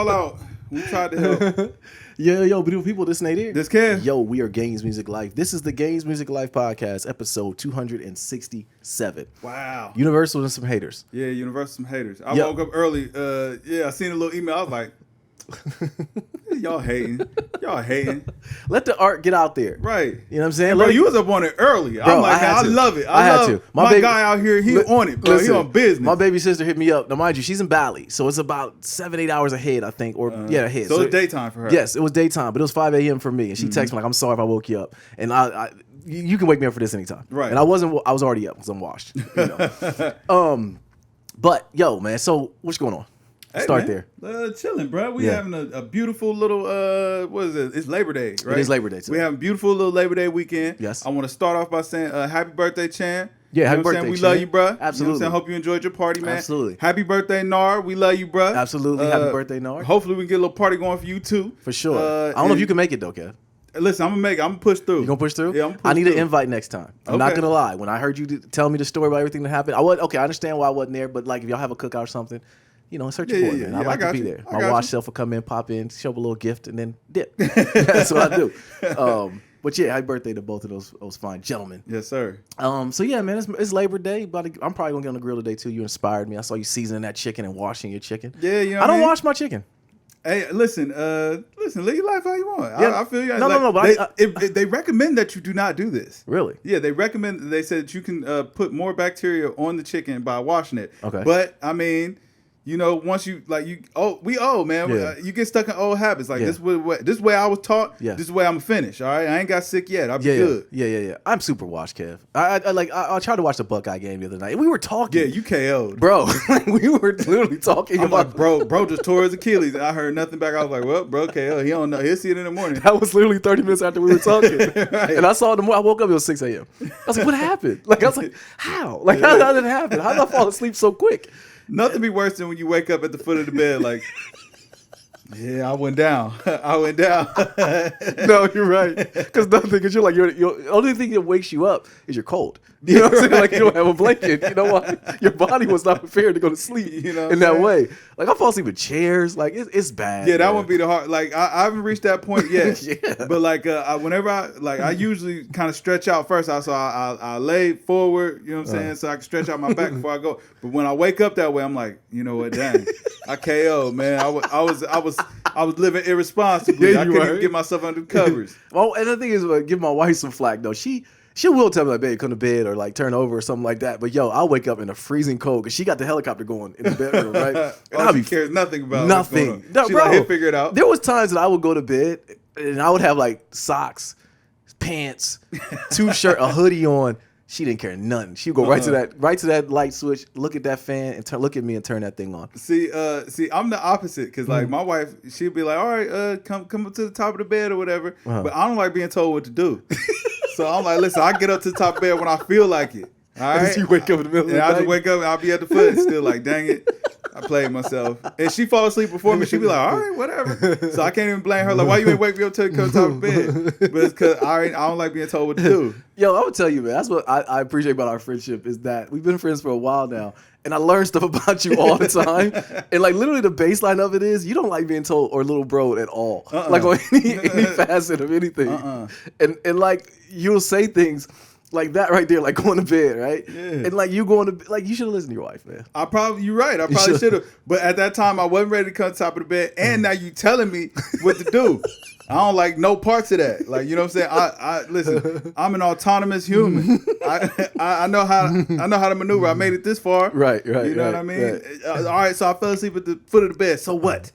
all out. We tried to help. Yo, beautiful people, this Nate here. This Kev. Yo, we are Games Music Life. This is the Games Music Life podcast, episode 267. Wow. Universal and some haters. Yeah, Universal some haters. I woke up early. I seen a little email. I was like, y'all hating. Y'all hating. Let the art get out there. Right. You know what I'm saying? Bro, you was up on it early. Bro, I'm like, I love it. I had love to. My guy out here, he on it, bro. Listen, he on business. My baby sister hit me up. Now, mind you, she's in Bali, so it's about 7-8 hours ahead, I think, or ahead. So it's daytime for her. Yes, it was daytime, but it was 5 a.m. for me, and she texted me like, "I'm sorry if I woke you up," and you can wake me up for this anytime. Right. And I was already up because I'm washed. You know? But yo, man, so what's going on? Hey, Start man. there. Chilling, bro. We having a beautiful little, what is it? It's Labor Day, right? It is Labor Day today. We having a beautiful little Labor Day weekend. Yes. I want to start off by saying happy birthday, Chan. Yeah, happy You know what I'm birthday, saying? We Chan. love you, bro. Absolutely. You know what I'm saying? Hope you enjoyed your party, man. Absolutely. Happy birthday, Nar. We love you, bro. Absolutely. Happy birthday, Nard. Hopefully we can get a little party going for you, too. For sure. I don't know if you can make it, though, Kev. Listen, I'm going to push through. You gonna push through? Yeah, I'm I need through. an invite next time. I'm not Okay. gonna lie. When I heard you tell me the story about everything that happened, I understand why I wasn't there, but like if y'all have a cookout or something, you know, search your boy, man. I'd like to be there. My wash self will come in, pop in, show up a little gift, and then dip. That's what I do. But yeah, happy birthday to both of those fine gentlemen. Yes, sir. So yeah, man, it's Labor Day, but I'm probably gonna get on the grill today too. You inspired me. I saw you seasoning that chicken and washing your chicken. Yeah, you know I don't what wash my chicken. Hey, listen, live your life how you want. Yeah. I feel you. No, but they recommend that you do not do this. Really? Yeah, they said that you can put more bacteria on the chicken by washing it. Okay. But, I mean, you know, once you, we old, man. Yeah. You get stuck in old habits. Like, Yeah. this way I was taught, Yeah. this is the way I'm going to finish, all right? I ain't got sick yet. I'll be good. Yeah. I'm super washed, Kev. I tried to watch the Buckeye game the other night, and we were talking. Yeah, you KO'd. Bro, we were literally talking I'm about like, bro just tore his Achilles. And I heard nothing back. I was like, well, bro, KO. He don't know. He'll see it in the morning. that was literally 30 minutes after we were talking. Right. And I saw it in the morning. I woke up, it was 6 a.m. I was like, what happened? Like, I was like, how? Like, how did it happen? How did I fall asleep so quick? Nothing be worse than when you wake up at the foot of the bed like, yeah, I went down. I went down. No, you're right. Because you're like, the only thing that wakes you up is you're cold. You know what I'm saying? Like, you don't have a blanket. You know what? Your body was not prepared to go to sleep You know what in I'm that saying? way. Like, I fall asleep with chairs. Like, it's bad. Yeah, that man. would be the hard. Like I haven't reached that point yet. Yeah. But like whenever I usually kind of stretch out first. I lay forward. You know what I'm saying? So I can stretch out my back before I go. But when I wake up that way, I'm like, you know what? Dang, I KO, man. I was living irresponsibly. Yeah, I you couldn't were. even get myself under the covers. Well, and the thing is, give my wife some flack though. She will tell me like, babe, come to bed or like turn over or something like that. But yo, I'll wake up in a freezing cold because she got the helicopter going in the bedroom, right? And All she cares nothing about nothing. What's going No, on. She bro, like, he'll figure it out. There was times that I would go to bed and I would have like socks, pants, shirt, a hoodie on. She didn't care nothing. She'd go right to that light switch, look at that fan, and look at me and turn that thing on. See, I'm the opposite because like my wife, she'd be like, "All right, come up to the top of the bed or whatever," but I don't like being told what to do. So I'm like, listen, I get up to the top of the bed when I feel like it. All right, You wake up in the middle of the and I night. just wake up and I'll be at the foot, still like, dang it, I played myself. And she fall asleep before me. She'd be like, all right, whatever. So I can't even blame her. Like, why you ain't wake me up till you come to the top of the bed? But it's because I don't like being told what to do. Yo, I would tell you, man, that's what I appreciate about our friendship is that we've been friends for a while now, and I learn stuff about you all the time. And like literally the baseline of it is you don't like being told or little bro at all. Like on any facet of anything. And like you'll say things like that right there, like going to bed, right? Yeah. And like you going to like you should have listened to your wife, man. You're right. I probably should have. But at that time, I wasn't ready to come to the top of the bed. And now you telling me what to do. I don't like no parts of that. Like, you know what I'm saying? Listen, I'm an autonomous human. I know how to maneuver. I made it this far. Right. You know what I mean? Right. All right, so I fell asleep at the foot of the bed. So what?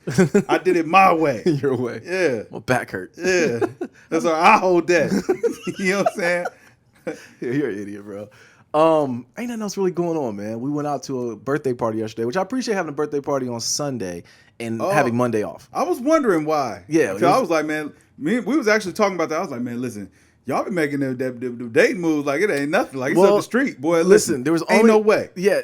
I did it my way. Your way. Yeah. My back hurt. Yeah. That's all right. I hold that. You know what I'm saying? You're an idiot, bro. Ain't nothing else really going on, man. We went out to a birthday party yesterday, which I appreciate having a birthday party on Sunday and having Monday off. I was wondering why. Yeah. Because I was like, man, we was actually talking about that. I was like, man, listen, y'all be making the dating moves like it ain't nothing. Like it's up the street, boy. Listen, there was ain't no way. Yeah.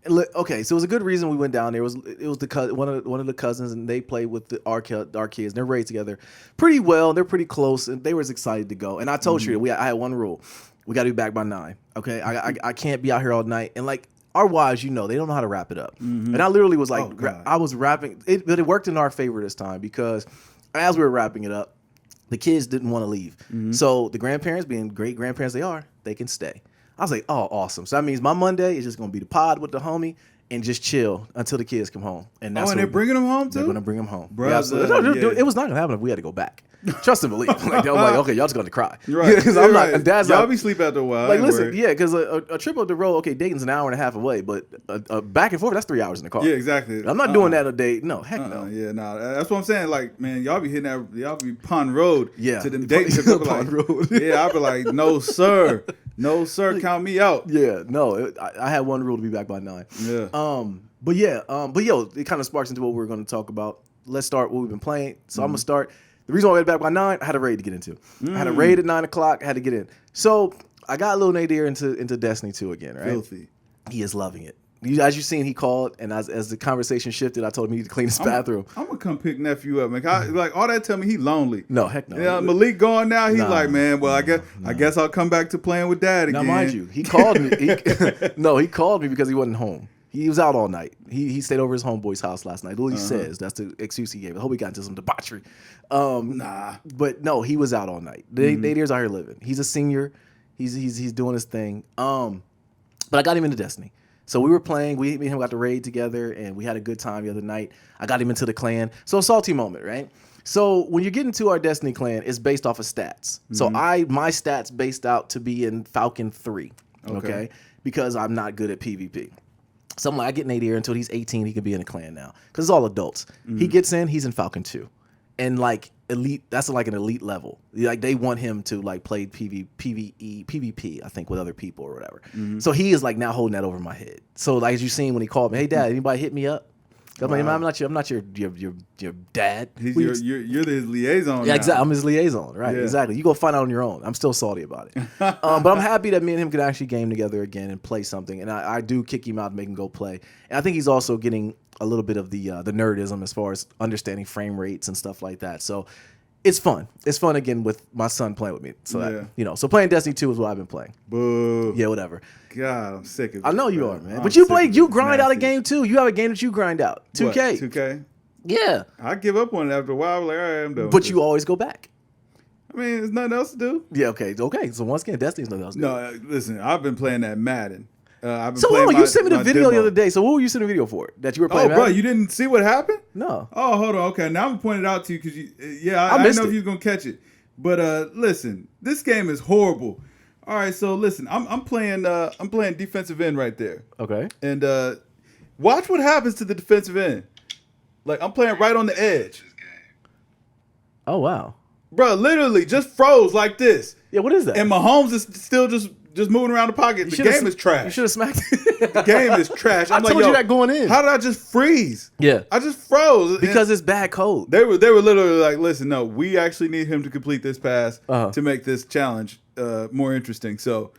Okay, so it was a good reason we went down there. It was one of the cousins, and they played with our kids. They're raised together pretty well. They're pretty close, and they was excited to go. And I told you, I had one rule: we got to be back by 9. Okay, I can't be out here all night. And like our wives, they don't know how to wrap it up. And I literally was like, I was wrapping it, but it worked in our favor this time because as we were wrapping it up, the kids didn't want to leave. So the grandparents, being great grandparents they are, they can stay. I was like, oh, awesome. So that means my Monday is just going to be the pod with the homie and just chill until the kids come home. And that's and they're bringing them home too? They're going to bring them home. Bro, yeah, it was not going to happen if we had to go back. Trust and believe. Like, I'm like, okay, y'all just going to cry. Right. Because I'm not, and Dad's y'all like, be sleep after a while. like, listen, yeah, because a trip up the road, okay, Dayton's an hour and a half away, but back and forth, that's 3 hours in the car. Yeah, exactly. I'm not doing that a day. No, heck no. Yeah, no. That's what I'm saying. Like, man, y'all be hitting that, y'all be Pond Road to them Dayton. Pond Road. Yeah, I'll be like, no, sir. No, sir, count me out. Yeah, no, I had one rule to be back by 9. Yeah. But yo, it kind of sparks into what we're going to talk about. Let's start what we've been playing. So I'm going to start. The reason why I went back by 9, I had a raid to get into. I had a raid at 9 o'clock. I had to get in. So I got Lil Nadir into Destiny 2 again, right? Filthy. He is loving it. As you've seen, he called, and as the conversation shifted, I told him he needed to clean his bathroom. I'm going to come pick nephew up, man. Like, all that tell me he lonely. No, heck no. Yeah, Malik gone now. He's like, man, well, I guess I'll come back to playing with Dad again. Now, mind you, he called me. He called me because he wasn't home. He was out all night. He stayed over his homeboy's house last night. What he says, that's the excuse he gave. I hope he got into some debauchery. But no, he was out all night. Nadir's out here living. He's a senior. He's doing his thing. But I got him into Destiny. So we were playing. Me and him got the raid together, and we had a good time the other night. I got him into the clan. So a salty moment, right? So when you get into our Destiny clan, it's based off of stats. So my stats based out to be in Falcon 3, okay? Because I'm not good at PvP. So I'm like, I get Nadir until he's 18, he can be in a clan now. Because it's all adults. He gets in, he's in Falcon 2. And like elite, that's like an elite level. Like they want him to like play PvP, I think, with other people or whatever. So he is like now holding that over my head. So like as you seen when he called me, hey Dad, anybody hit me up? I'm like, I'm not your dad. You're his liaison. Yeah, exactly. I'm his liaison, right? Yeah. Exactly. You go find out on your own. I'm still salty about it, but I'm happy that me and him could actually game together again and play something. And I do kick him out and make him go play. And I think he's also getting a little bit of the nerdism as far as understanding frame rates and stuff like that. So it's fun. It's fun again with my son playing with me. So so playing Destiny 2 is what I've been playing. Boo. Yeah, whatever. God, I'm sick of it. I know you are, man. But you grind out a game too. You have a game that you grind out. 2K. What, 2K? Yeah. I give up on it after a while. Like, all right, I'm done. But you always go back. I mean, there's nothing else to do. Yeah, okay. So once again, Destiny's nothing else to do. No, listen, I've been playing that Madden. You sent me the video the other day. So what were you sending the video for? That you were playing Madden? Bro, you didn't see what happened? No. Oh, hold on. Okay, now I'm pointing it out to you because I didn't know if you was going to catch it. But listen, this game is horrible. All right, so listen, I'm playing defensive end right there. Okay. And watch what happens to the defensive end. Like, I'm playing right on the edge. Oh, wow. Bro, literally just froze like this. Yeah, what is that? And Mahomes is still just moving around the pocket. The game is trash. You should have smacked it. The game is trash. I told you that going in. How did I just freeze? Yeah. I just froze. Because it's bad code. They were literally like, listen, no, we actually need him to complete this pass to make this challenge more interesting. So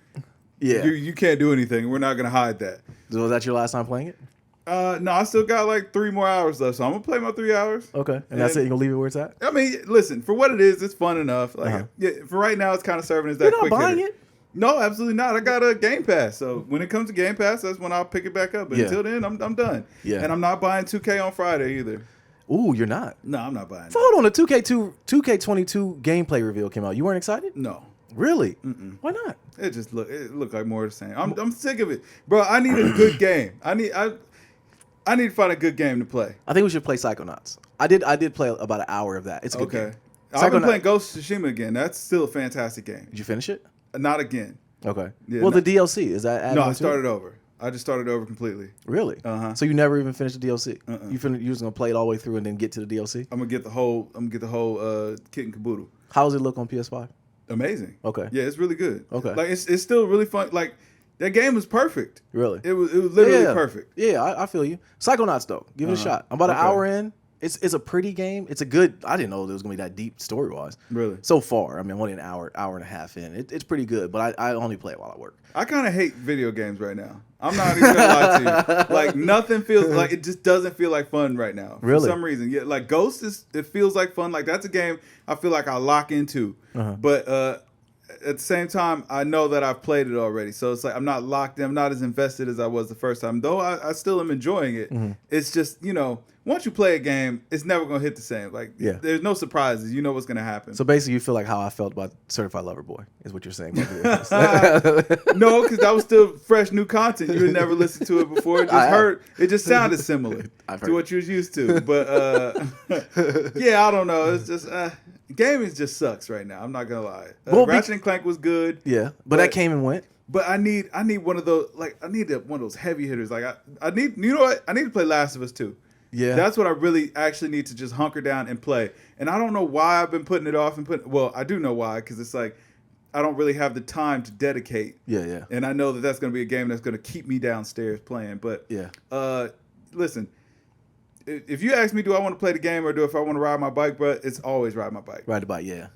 you can't do anything. We're not going to hide that. So was that your last time playing it? No, I still got like 3 more hours left, so I'm gonna play my 3 hours. Okay, and that's it. You gonna leave it where it's at? I mean, listen, for what it is, it's fun enough. Like, for right now, it's kind of serving as that. You're not buying it? No, absolutely not. I got a Game Pass, so when it comes to Game Pass, that's when I'll pick it back up. But until then, I'm done. Yeah, and I'm not buying 2K on Friday either. Ooh, you're not? No, I'm not buying. So hold on, the 2K22 gameplay reveal came out. You weren't excited? No. Really? Why not? It looked like more of the same. I'm sick of it, bro. I need a good game. I need to find a good game to play. I think we should play Psychonauts. I did play about an hour of that. It's a good game. I've been playing Ghost of Tsushima again. That's still a fantastic game. Did you finish it? Not again. Okay. Yeah, well, the DLC, is that added? No, I started over. I just started over completely. Really? So you never even finished the DLC? You just gonna play it all the way through and then get to the DLC? I'm gonna get the whole kit and caboodle. How does it look on PS5? Amazing. Okay. Yeah, it's really good. Okay. Like it's still really fun. Like that game was perfect. Really? It was literally perfect. Yeah, I feel you. Psychonauts though, give it a shot. I'm about an hour in. It's a pretty game. It's a good. I didn't know it was gonna be that deep story wise. Really? So far, I mean, I'm only an hour and a half in. It's pretty good, but I only play it while I work. I kind of hate video games right now. I'm not even gonna lie to you. Like nothing feels like it just doesn't feel like fun right now. Really? For some reason, yeah. Like Ghost it feels like fun. Like that's a game I feel like I lock into. But at the same time, I know that I've played it already. So it's like I'm not locked in. I'm not as invested as I was the first time. Though I still am enjoying it. Mm-hmm. It's just, once you play a game, it's never going to hit the same. Like, there's no surprises. You know what's going to happen. So basically, you feel like how I felt about Certified Lover Boy is what you're saying. No, because that was still fresh, new content. You had never listened to it before. It just sounded similar to what you was used to. But, I don't know. It's just, gaming just sucks right now. I'm not going to lie. Ratchet and Clank was good. Yeah, but that came and went. But I need one of those, like, one of those heavy hitters. Like, I need, you know what? I need to play Last of Us 2. Yeah, that's what I really actually need to just hunker down and play. And I don't know why I've been putting it off well, I do know why, because it's like I don't really have the time to dedicate. Yeah. And I know that that's going to be a game that's going to keep me downstairs playing. But listen, if you ask me, do I want to play the game or if I want to ride my bike, bro, it's always ride my bike. Ride the bike, yeah.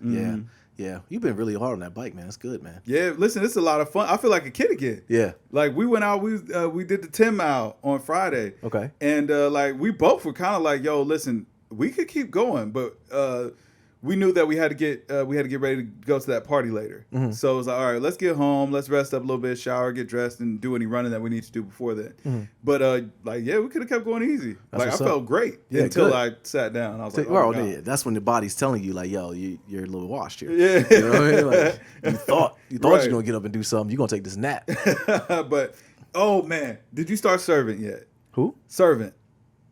Yeah, you've been really hard on that bike, man. That's good, man. Yeah, listen, it's a lot of fun. I feel like a kid again. Yeah. Like, we went out, we did the 10 mile on Friday. Okay. And, we both were kind of like, yo, listen, we could keep going, but we knew that we had to get ready to go to that party later. Mm-hmm. So it was like, all right, let's get home, let's rest up a little bit, shower, get dressed, and do any running that we need to do before that. Mm-hmm. But we could have kept going easy. That's I felt great until I sat down. I was like, oh, yeah, that's when the body's telling you, like, yo, you're a little washed here. Yeah, you know what I mean? Like, you thought right. You're gonna get up and do something. You're gonna take this nap. But oh man, did you start Servant yet? Who? Servant.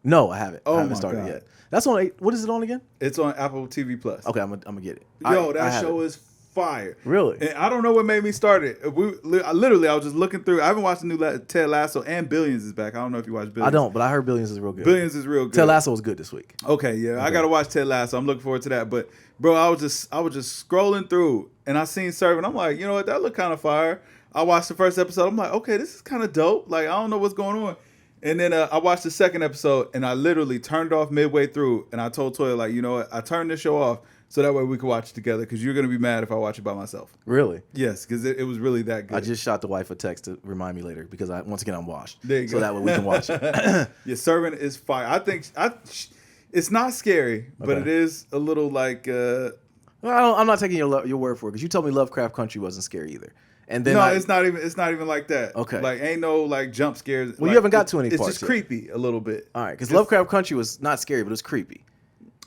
No, I haven't. I haven't started yet. That's on. What is it on again? It's on Apple TV Plus. Okay, I'm gonna get it. Yo, that show is fire. Really? And I don't know what made me start it. I was just looking through. I haven't watched the new Ted Lasso, and Billions is back. I don't know if you watched Billions. I don't, but I heard Billions is real good. Billions is real good. Ted Lasso was good this week. Okay, yeah, I gotta watch Ted Lasso. I'm looking forward to that. But bro, I was just scrolling through, and I seen Servant. I'm like, you know what? That looked kind of fire. I watched the first episode. I'm like, okay, this is kind of dope. Like, I don't know what's going on. And then I watched the second episode, and I literally turned it off midway through, and I told Toya, like, you know what? I turned this show off so that way we could watch it together, because you're going to be mad if I watch it by myself. Really? Yes, because it was really that good. I just shot the wife a text to remind me later, because once again, I'm washed. There you go. So that way we can watch it. Yeah, Servant is fire. I think it's not scary, but it is a little like... Well, I'm not taking your word for it, because you told me Lovecraft Country wasn't scary either. And then it's not even like that. Okay. Like, ain't no like jump scares. Well, you haven't got to any parts. It's just creepy a little bit. All right, because Lovecraft Country was not scary, but it was creepy.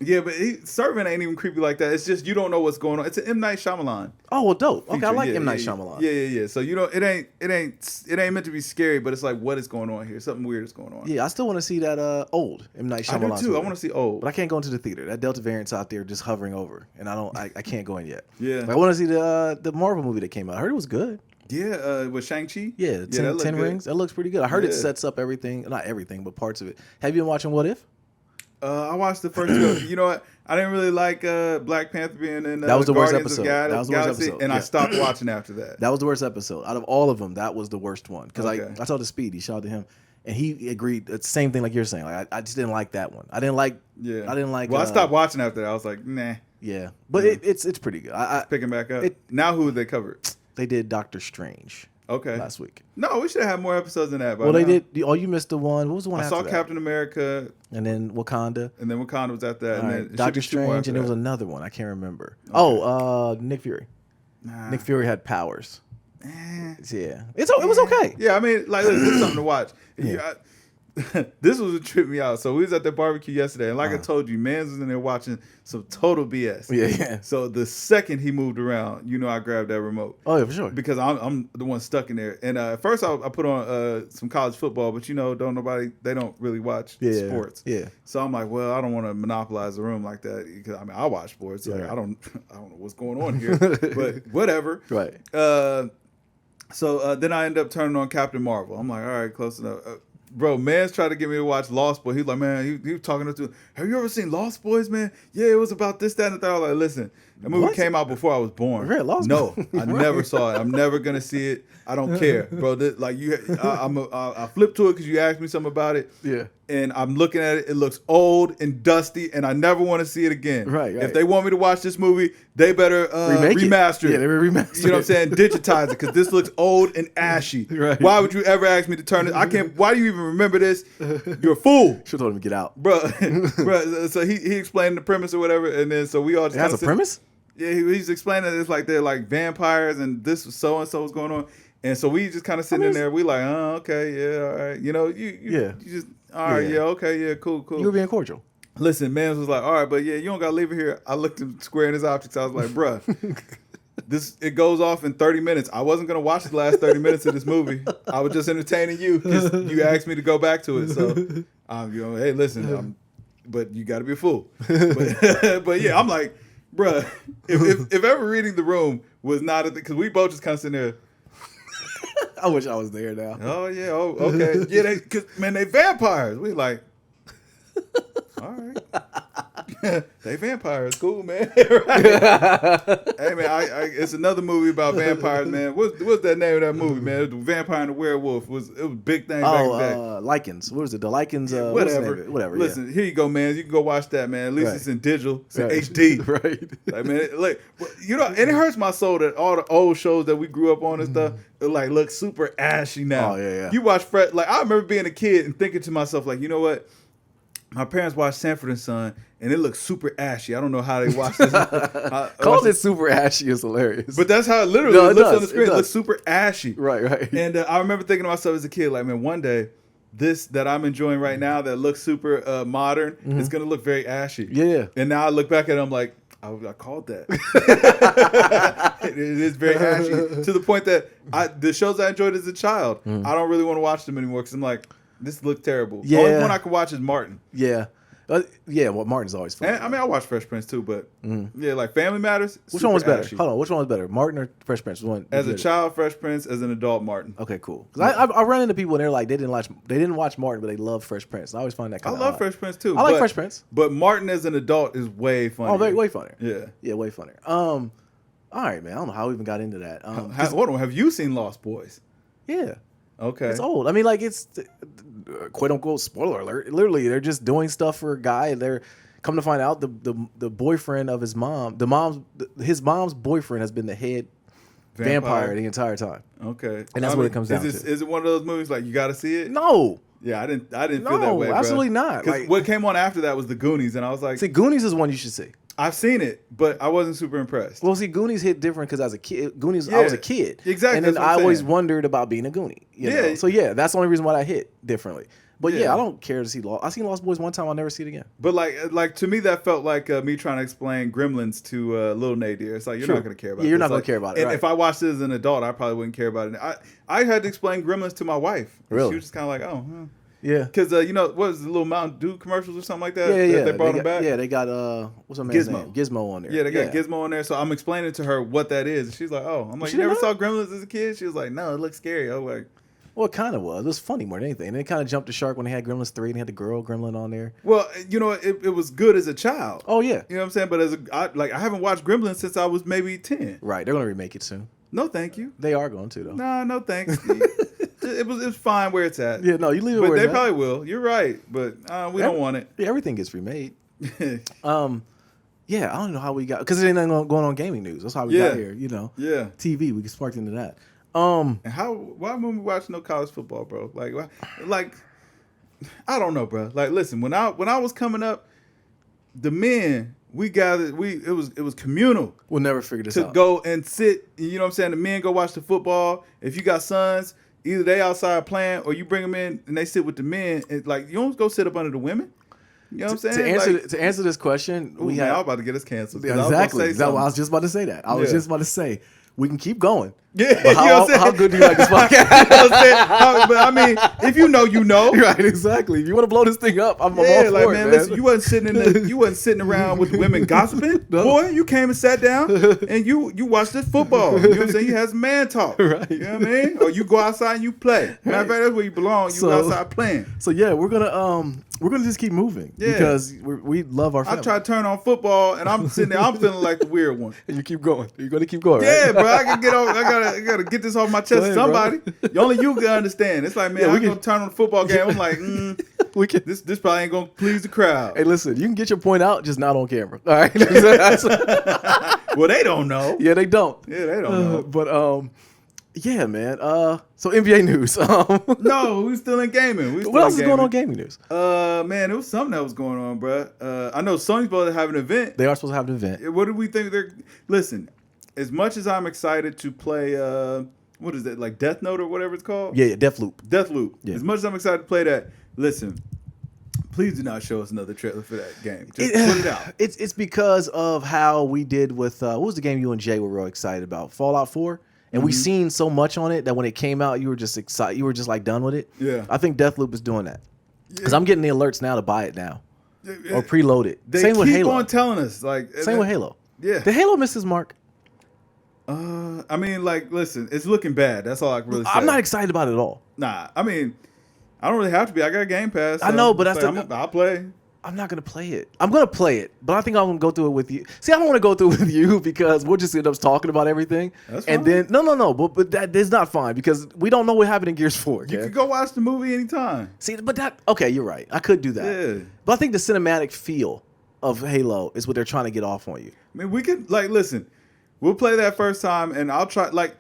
Yeah, but Servant ain't even creepy like that. It's just you don't know what's going on. It's an M. Night Shyamalan. Oh, well, dope. Okay, I like M. Night Shyamalan. Yeah. So it ain't meant to be scary, but it's like, what is going on here? Something weird is going on. Yeah, I still want to see that old M. Night Shyamalan. I do too. I want to see old, but I can't go into the theater. That Delta variant's out there just hovering over, and I can't go in yet. Yeah, but I want to see the Marvel movie that came out. I heard it was good. Yeah, with Shang-Chi? Yeah, 10 Rings. That looks pretty good. I heard it sets up everything. Not everything, but parts of it. Have you been watching What If? I watched the first two. You know what? I didn't really like Black Panther being in that was the worst Guardians episode. That was the worst episode. And I stopped watching after that. That was the worst episode. Out of all of them, that was the worst one. Because I talked to Speedy, shout out to him, and he agreed. It's the same thing like you're saying. Like I just didn't like that one. I didn't like. Well, I stopped watching after that. I was like, nah. Yeah, but it's pretty good. It's picking back up. Now who they covered? They did Doctor Strange. Okay. Last week. No, we should have more episodes than that. Well, they did. Oh, you missed the one. What was the one after that? I saw Captain America. And then Wakanda. And then Wakanda was after that. And then Doctor Strange, and there was another one. I can't remember. Okay. Nick Fury. Nah. Nick Fury had powers. Yeah. It was okay. Yeah, I mean, like, listen, it's something to watch. Yeah. This was what tripped me out. So we was at the barbecue yesterday, and like I told you, Mans was in there watching some total BS. Yeah. So the second he moved around, I grabbed that remote. Oh yeah, for sure. Because I'm the one stuck in there. And at first I put on some college football, but they don't really watch sports. Yeah. So I'm like, well, I don't want to monopolize the room like that, because I watch sports. So I don't know what's going on here, but whatever. Right. So then I end up turning on Captain Marvel. I'm like, all right, close enough. Bro, man's tried to get me to watch Lost Boys. He's like, man, he was talking to, have you ever seen Lost Boys, man? Yeah, it was about this, that, and the third. I was like, listen, that movie came out before I was born. Really, Lost Boys? No, I never saw it. I'm never going to see it. I don't care, bro. I flipped to it because you asked me something about it. Yeah. And I'm looking at it. It looks old and dusty, and I never want to see it again. Right. If they want me to watch this movie, they better remaster it. Yeah, they remaster it. You know what I'm saying? Digitize it, because this looks old and ashy. Right. Why would you ever ask me to turn it? I can't. Why do you even remember this? You're a fool. Should have told him to get out. Bro. So he explained the premise or whatever, and then so we all just it has a premise? Yeah, he's explaining it's like they're like vampires and this so and so is going on. And so we just kind of sitting in there. We like, oh, okay, yeah, all right. You know, you just, all right, yeah, okay, yeah, cool. You were being cordial. Listen, man was like, all right, but yeah, you don't got to leave it here. I looked him square in his optics. I was like, bruh, it goes off in 30 minutes. I wasn't going to watch the last 30 minutes of this movie. I was just entertaining you because you asked me to go back to it. So, hey, listen, but you got to be a fool. But yeah, I'm like, bruh, if ever reading The Room was not, because we both just kind of sitting there. I wish I was there now. Oh, yeah, okay. Yeah, because, man, they vampires. We like, all right. They vampires, cool, man. Right? Hey, man, it's another movie about vampires, man. What's that name of that movie, man? The Vampire and the Werewolf. It was a big thing back in the day. Lichens. What is it? The Lichens. Whatever. Listen, here you go, man. You can go watch that, man. At least it's in digital. It's in HD. Right. Like, man, and it hurts my soul that all the old shows that we grew up on and stuff, it like look super ashy now. Oh yeah. You watch like I remember being a kid and thinking to myself, like, you know what? My parents watched Sanford and Son, and it looks super ashy. I don't know how they watched this. Calling it super ashy is hilarious. But that's how it literally looks on the screen. It looks super ashy. Right. And I remember thinking to myself as a kid, like, man, one day, this that I'm enjoying right now that looks super modern is going to look very ashy. Yeah. And now I look back at it, I'm like, I called that. It is very ashy to the point that the shows I enjoyed as a child, I don't really want to watch them anymore because I'm like, this looked terrible. Yeah. The only one I can watch is Martin. Yeah. Well, Martin's always fun. And, I mean, I watch Fresh Prince too, but yeah, like Family Matters. Which one was better? Ashy. Hold on, which one was better, Martin or Fresh Prince? As a child, Fresh Prince. As an adult, Martin. Okay, cool. Because I run into people and they're like they didn't watch Martin, but they love Fresh Prince. I always find that kind of I love Fresh Prince too. I like Fresh Prince, but Martin as an adult is way funnier. Oh, way funnier. Yeah, way funnier. All right, man. I don't know how we even got into that. Hold on, have you seen Lost Boys? Yeah. Okay. It's old. I mean, like it's quote unquote spoiler alert. Literally, they're just doing stuff for a guy. They're come to find out the boyfriend of his mom, his mom's boyfriend has been the head vampire the entire time. Okay. And that's what it comes down to. Is it one of those movies like you got to see it? No. Yeah, I didn't feel that way, bro. Absolutely not. Because what came on after that was The Goonies, and I was like, see, Goonies is one you should see. I've seen it, but I wasn't super impressed. Well, see, Goonies hit different because as a kid, I was a kid. Exactly. And then I always wondered about being a Goonie. You know? So, yeah, that's the only reason why I hit differently. But, yeah, I don't care to see Lost. I've seen Lost Boys one time. I'll never see it again. But, like to me, that felt like me trying to explain Gremlins to Lil Nadir. It's like, you're not going to care about it. Yeah, you're not going to care about it. And if I watched it as an adult, I probably wouldn't care about it. I had to explain Gremlins to my wife. Really? She was just kind of like, oh, huh. Yeah, because what was the little Mountain Dew commercials or something like that? Yeah. They brought them back. Yeah, they got what's her man's name? Gizmo on there. Yeah, they got Gizmo on there. So I'm explaining to her what that is, and she's like, "Oh, I'm like, you never saw Gremlins as a kid?" She was like, "No, it looks scary." I was like, "Well, it kind of was. It was funny more than anything." And it kind of jumped the shark when they had Gremlins 3 and they had the girl Gremlin on there. Well, it was good as a child. Oh yeah, you know what I'm saying. But I haven't watched Gremlins since I was maybe 10. Right, they're gonna remake it soon. No, thank you. They are going to though. Nah, no thanks. It was fine where it's at. Yeah, no, you leave it but where it's at. But they probably will. You're right, but we don't want it. Yeah, everything gets remade. Yeah, I don't know how we got because there's anything going on gaming news. That's how we got here. Yeah. TV, we sparked into that. And why wouldn't we watch no college football, bro? Like, I don't know, bro. Like, listen, when I was coming up, the men. We gathered. It was communal. We'll never figure this out. To go and sit. You know what I'm saying? The men go watch the football. If you got sons, either they outside playing or you bring them in and they sit with the men. And like you don't go sit up under the women. You know what I'm saying? To answer this question, I was about to get us canceled. Exactly. I was just about to say that. I was just about to say we can keep going. Yeah, but how good do you like this podcast? But I mean, if you know, you know. Right, exactly. If you want to blow this thing up, I'm all for it, man. Listen, you wasn't sitting around with the women gossiping. No. Boy, you came and sat down and you watched this football. You know what I'm saying? You had some man talk. Right. You know what I mean? Or you go outside and you play. Matter of fact, that's where you belong. You go outside playing. So yeah, we're gonna just keep moving because we love our family. I try to turn on football and I'm sitting there, I'm feeling like the weird one. And you keep going. You're gonna keep going, right? Yeah, bro. I gotta get this off my chest. Ahead, somebody. Only you can understand. It's like, man, I'm gonna turn on the football game. I'm like, this probably ain't gonna please the crowd. Hey, listen, you can get your point out, just not on camera. All right. Well, they don't know. Yeah, they don't. Yeah, they don't know. But Yeah, man. So NBA news. No, we still in gaming. What else is going on gaming news? Man, it was something that was going on, bro. I know Sony's supposed to have an event. They are supposed to have an event. What do we think they're... Listen, as much as I'm excited to play, what is that, like Death Note or whatever it's called? Yeah, Deathloop. Deathloop. Yeah. As much as I'm excited to play that, listen, please do not show us another trailer for that game. Just put it out. It's because of how we did with, what was the game you and Jay were real excited about? Fallout 4? And we seen so much on it that when it came out, you were just excited. You were just like done with it. Yeah. I think Deathloop is doing that. Because I'm getting the alerts now to buy it now. Or preload it. They Same with keep Halo. on telling us. Like, Same with Halo. Yeah. Did Halo miss his mark? I mean, like, listen, it's looking bad. That's all I can really say. I'm not excited about it at all. Nah, I mean, I don't really have to be. I got Game Pass. So I know, but I'll play. I'm not going to play it. I'm going to play it, but I think I'm going to go through it with you. See, I don't want to go through it with you because we'll just end up talking about everything. That's and fine. then, no, but that is not fine because we don't know what happened in Gears 4. You could go watch the movie anytime. See, but okay, you're right. I could do that. Yeah. But I think the cinematic feel of Halo is what they're trying to get off on you. I mean, we could, like, listen, we'll play that first time and I'll try, like,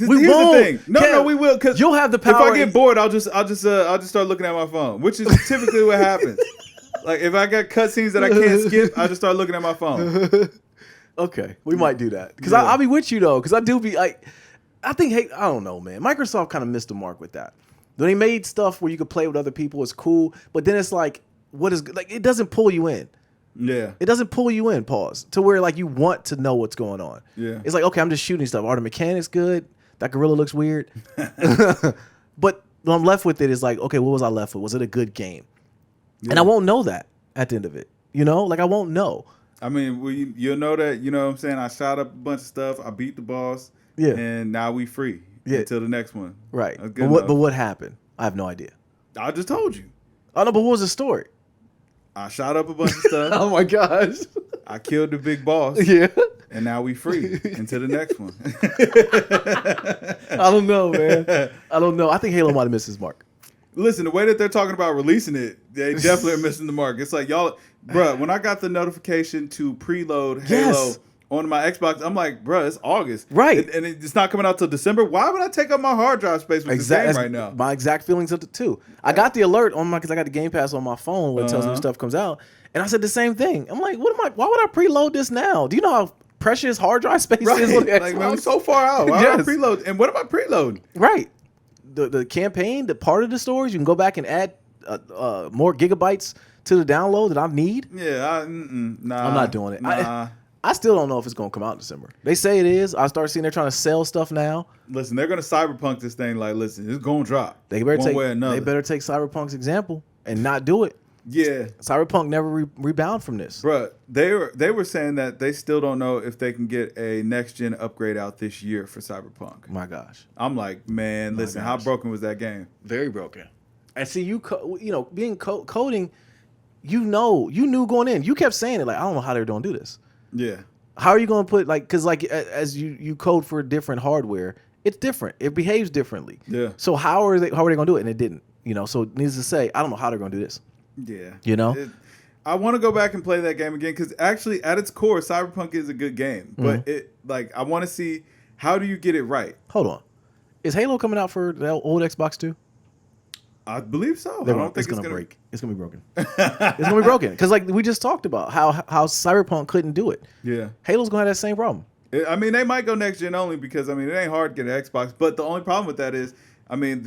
We here's won't. the thing. No, Kev, we will. Cause you'll have the if power. I get bored, I'll just start looking at my phone, which is typically what happens. Like, if I got cutscenes that I can't skip, I just start looking at my phone. Okay, we might do that because Yeah. I'll be with you though because I do be like, I think I don't know, man. Microsoft kind of missed the mark with that. When they made stuff where you could play with other people, it's cool, but then it's like, what is like? It doesn't pull you in. Yeah. It doesn't pull you in. Pause to where like you want to know what's going on. Yeah. It's like, okay, I'm just shooting stuff. Are the mechanics good? That gorilla looks weird. But what I'm left with it is like, okay, what was I left with? Was it a good game? Yeah. And I won't know that at the end of it. You know, like I won't know. I mean, you'll know that, you know what I'm saying? I shot up a bunch of stuff. I beat the boss. Yeah. And now we free. Yeah. Until the next one. Right. That's But good what, enough. but what happened? I have no idea. I just told you. Oh no, but what was the story? I shot up a bunch of stuff. Oh my gosh. I killed the big boss. Yeah. And now we free until the next one. I don't know, man. I don't know. I think Halo might have missed his mark. Listen, the way that they're talking about releasing it, they definitely are missing the mark. It's like, y'all, bruh, when I got the notification to preload Halo Yes. on my Xbox, I'm like, bruh, it's August. Right. And it's not coming out till December. Why would I take up my hard drive space with this game right now? My exact feelings of it too. I got the alert on because I got the Game Pass on my phone when it tells me stuff comes out, and I said the same thing. I'm like, why would I preload this now? Do you know how precious hard drive space Right. is on the Like, Xbox? man, we're so far out. Why Yes. would I preload? And what am I preloading? Right. The campaign, the part of the stories, you can go back and add more gigabytes to the download that I need. Yeah, nah. I'm not doing it. Nah. I still don't know if it's going to come out in December. They say it is. I start seeing they're trying to sell stuff now. Listen, they're gonna cyberpunk this thing. Like, listen, it's gonna drop. They better one way or another. They better take Cyberpunk's example and not do it. Yeah, Cyberpunk never rebound from this. bruh. They were saying that they still don't know if they can get a next gen upgrade out this year for Cyberpunk. My gosh, I'm like, man, listen, how gosh. broken was that game? very broken. And see, being coding, you knew going in. You kept saying it like, I don't know how they're going to do this. Yeah, How are you going to put because as you code for different hardware, it's different. It behaves differently. Yeah. So how are they going to do it? And it didn't. So needless to say, I don't know how they're going to do this. yeah. I want to go back and play that game again because actually, at its core, Cyberpunk is a good game. But I want to see how do you get it right. Hold on, is Halo coming out for the old Xbox too? I believe so. I They're don't think it's gonna break. It's gonna be broken. It's gonna be broken because like we just talked about how Cyberpunk couldn't do it. Yeah. Halo's gonna have that same problem. I mean, they might go next gen only because I mean it ain't hard to get an Xbox. But the only problem with that is, I mean,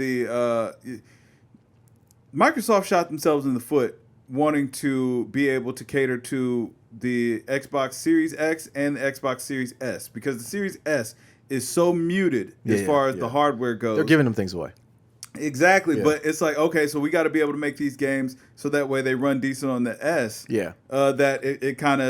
Microsoft shot themselves in the foot wanting to be able to cater to the Xbox Series X and the Xbox Series S because the Series S is so muted as far as the hardware goes. They're giving them things away. Exactly, Yeah. but it's like, okay, so we got to be able to make these games so that way they run decent on the S. Yeah. That it kind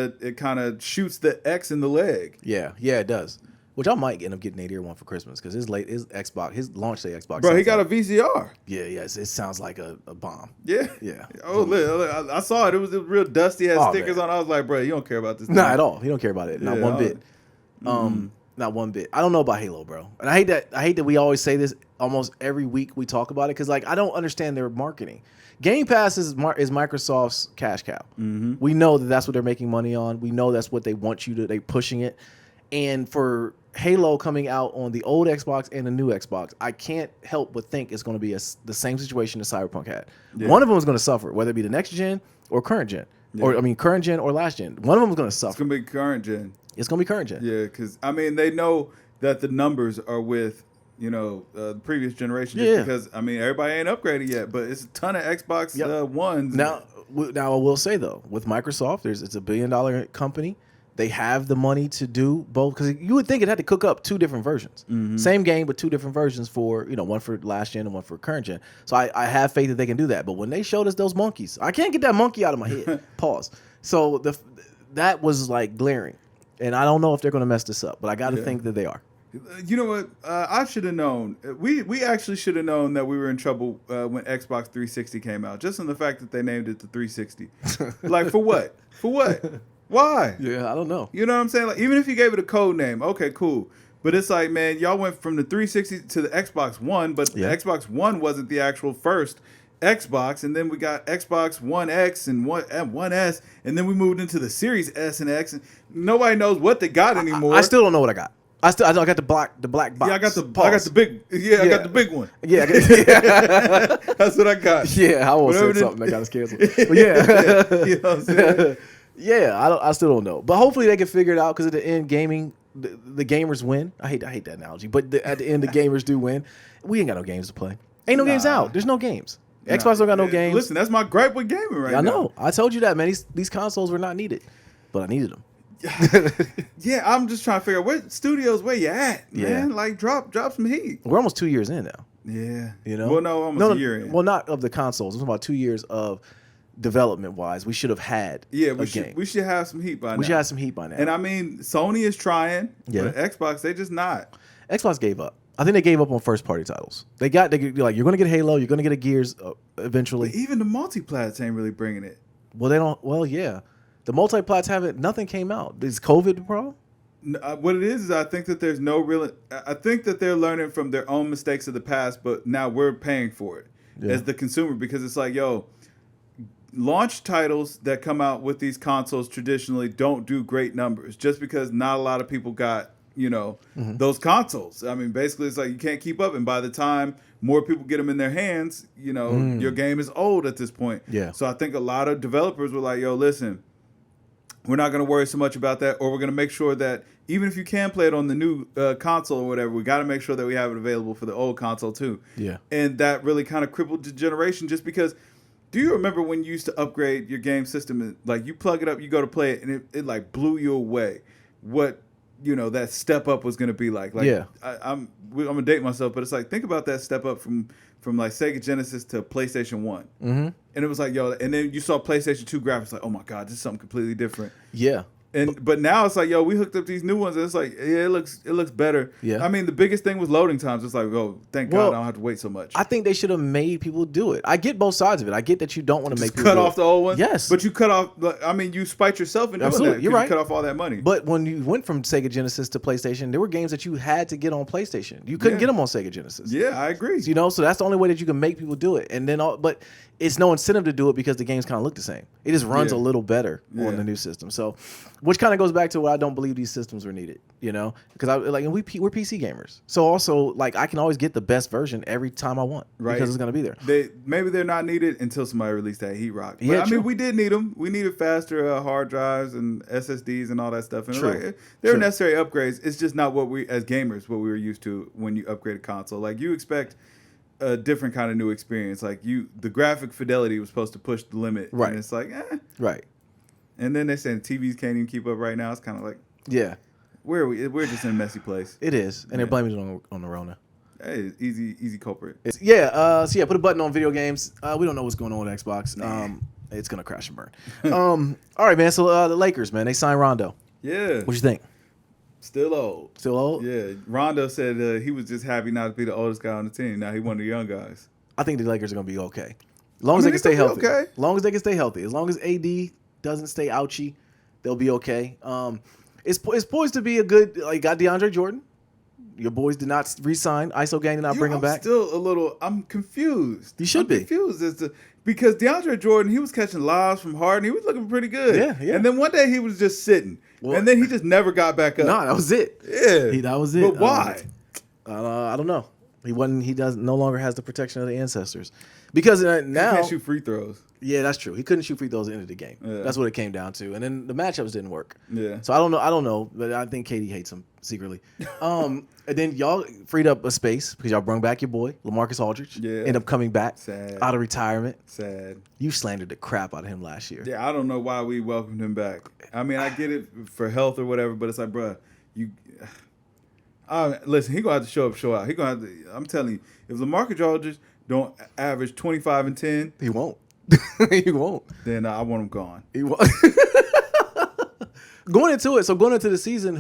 of shoots the X in the leg. Yeah, it does. Which I might end up getting an 8-year one for Christmas because his launch day Xbox. Bro, he got sounds a VCR. yes, it sounds like a bomb. Yeah. Yeah. Oh, look, I saw it. It was real dusty. Had Oh, stickers man. on. I was like, bro, you don't care about this. Not thing. at all. He don't care about it. Not Yeah, one bit. Not one bit. I don't know about Halo, bro. And I hate that we always say this almost every week we talk about it because like I don't understand their marketing. Game Pass is Microsoft's cash cow. We know that that's what they're making money on. We know that's what they want you to. They pushing it, and for Halo coming out on the old Xbox and the new Xbox, I can't help but think it's going to be the same situation as Cyberpunk had. Yeah. One of them is going to suffer, whether it be the next gen or current gen. Yeah. Or, I mean, current gen or last gen. One of them is going to suffer. It's going to be current gen. It's going to be current gen. Yeah, because, I mean, they know that the numbers are with, the previous generation. Just because, I mean, everybody ain't upgraded yet, but it's a ton of Xbox Ones. Now, I will say, though, with Microsoft, it's a $1 billion company. They have the money to do both, because you would think it had to cook up 2 different versions. Mm-hmm. Same game, but 2 different versions for, one for last gen and one for current gen. So I have faith that they can do that. But when they showed us those monkeys, I can't get that monkey out of my head. Pause. So that was like glaring. And I don't know if they're going to mess this up, but I got to think that they are. You know what? I should have known. We actually should have known that we were in trouble when Xbox 360 came out, just on the fact that they named it the 360. Like, for what? For what? Why? Yeah, I don't know. You know what I'm saying? Like, even if you gave it a code name, okay, cool. But it's like, man, y'all went from the 360 to the Xbox One, but the Xbox One wasn't the actual first Xbox, and then we got Xbox One X and One S, and then we moved into the Series S and X, and nobody knows what they got anymore. I still don't know what I got. I got the black box. Yeah, I got the big. Yeah, I got the big one. Yeah, that's what I got. Yeah, I won't say something that got us canceled. But yeah, you know what I'm saying? Yeah, I still don't know, but hopefully they can figure it out, because at the end, gaming, the gamers win. I hate that analogy, but at the end, the gamers do win. We ain't got no games to play. Ain't no games out. There's no games. Xbox don't got no games. Listen, that's my gripe with gaming right now. I know. I told you that, man. These consoles were not needed, but I needed them. Yeah, I'm just trying to figure out where you at, man. Like, drop some heat. We're almost 2 years in now. Yeah. Well, no, almost a year in. Well, not of the consoles. I'm talking about 2 years of development wise. We should have had we should have some heat by now. We should have some heat by now. And I mean, Sony is trying, but Xbox, they just not. Xbox gave up. I think they gave up on first party titles. You're like, you're going to get Halo, you're going to get a Gears eventually. But even the multiplats ain't really bringing it. Well, they don't. Well, yeah. The multiplats haven't. Nothing came out. Is COVID the problem? What it is I think that there's no real. I think that they're learning from their own mistakes of the past, but now we're paying for it as the consumer, because it's like, launch titles that come out with these consoles traditionally don't do great numbers, just because not a lot of people got those consoles. I mean, basically, it's like you can't keep up, and by the time more people get them in their hands, your game is old at this point. Yeah. So I think a lot of developers were like, listen, we're not going to worry so much about that, or we're going to make sure that even if you can play it on the new console or whatever, we got to make sure that we have it available for the old console too. Yeah. And that really kind of crippled the generation, just because. Do you remember when you used to upgrade your game system, and like you plug it up, you go to play it, and it like blew you away what that step up was going to be like? Yeah. I'm gonna date myself, but it's like, think about that step up from like Sega Genesis to PlayStation 1. Mm-hmm. And it was like, and then you saw PlayStation 2 graphics, like, oh my God, this is something completely different. Yeah. But now it's like, we hooked up these new ones, and it's like, it looks better. Yeah. I mean, the biggest thing was loading times. It's like, thank God I don't have to wait so much. I think they should have made people do it. I get both sides of it. I get that you don't want to make people cut off the old ones. Yes. But you cut off. I mean, you spite yourself in doing that. You're right. You cut off all that money. But when you went from Sega Genesis to PlayStation, there were games that you had to get on PlayStation. You couldn't get them on Sega Genesis. Yeah, I agree. So that's the only way that you can make people do it. And then, but it's no incentive to do it, because the games kind of look the same. It just runs a little better on the new system. So, which kind of goes back to what I don't believe these systems were needed. Because we're PC gamers. So also, like, I can always get the best version every time I want, because it's gonna be there. Maybe they're not needed until somebody released that heat rock. But Yeah, I mean, we did need them. We needed faster hard drives and SSDs and all that stuff. And they're necessary upgrades. It's just not what we as gamers what we were used to when you upgrade a console. Like, you expect a different kind of new experience. Like, the graphic fidelity was supposed to push the limit, right? And it's like, right. And then they're saying TVs can't even keep up right now. It's kind of like, where are we? We're just in a messy place. It is, and they're blaming it on the Rona. Hey, easy culprit. Put a button on video games. We don't know what's going on with Xbox. It's gonna crash and burn. All right, man. So the Lakers, man, they signed Rondo. Yeah. What you think? Still old. Still old? Yeah. Rondo said he was just happy not to be the oldest guy on the team. Now he one of the young guys. I think the Lakers are gonna be okay, as long as they can stay healthy. Okay. As long as they can stay healthy. As long as AD doesn't stay ouchy, they'll be okay. It's poised to be a good. Got DeAndre Jordan. Your boys did not re-sign. ISO Gang did not bring him back. I'm confused. You should be confused as to, because DeAndre Jordan, he was catching lobs from Harden. He was looking pretty good. Yeah. And then one day he was just sitting, and then he just never got back up. No, that was it. Yeah, that was it. But why? I don't know. He no longer has the protection of the ancestors because now he can't shoot free throws. Yeah, that's true. He couldn't shoot free throws at the end of the game. Yeah. That's what it came down to. And then the matchups didn't work. Yeah. So I don't know, but I think Katie hates him secretly. And then y'all freed up a space because y'all brought back your boy LaMarcus Aldridge. Yeah. Ended up coming back out of retirement. Sad. You slandered the crap out of him last year. Yeah, I don't know why we welcomed him back. I mean, I get it for health or whatever, but it's like, bruh, listen, he gonna have to show out. He gonna have to. I'm telling you, if LaMarcus Aldridge don't average 25 and 10, he won't. He won't. Then I want him gone. He won't. Going into the season,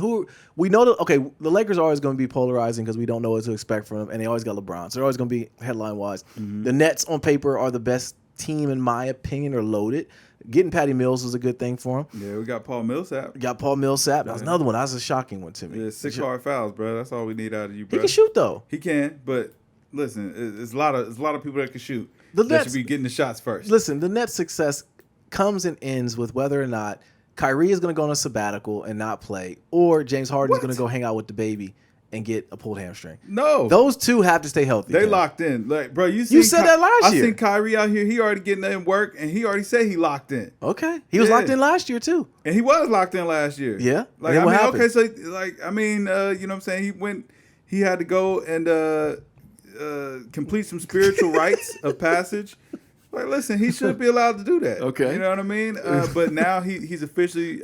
we know the Lakers are always going to be polarizing because we don't know what to expect from them, and they always got LeBron, so they're always going to be headline wise. Mm-hmm. The Nets on paper are the best team in my opinion. Are loaded. Getting Patty Mills was a good thing for him. Yeah, we got Paul Millsap. That was another one. That was a shocking one to me. Yeah, 6 hard fouls, bro. That's all we need out of you, bro. He can shoot though. He can, but listen, it's a lot of people that can shoot. The Nets should be getting the shots first. Listen, the Nets' success comes and ends with whether or not Kyrie is going to go on a sabbatical and not play, or James Harden is going to go hang out with the baby and get a pulled hamstring. No, those two have to stay healthy. They locked in, like, bro. You said that last year. I seen Kyrie out here. He already getting in work, and he already said he locked in. Okay, he was locked in last year too, and he was locked in last year. Yeah, like I mean, okay, so like I mean, you know what I'm saying? He had to go and complete some spiritual rites of passage. Like, listen, he should be allowed to do that. Okay. You know what I mean? But now he's officially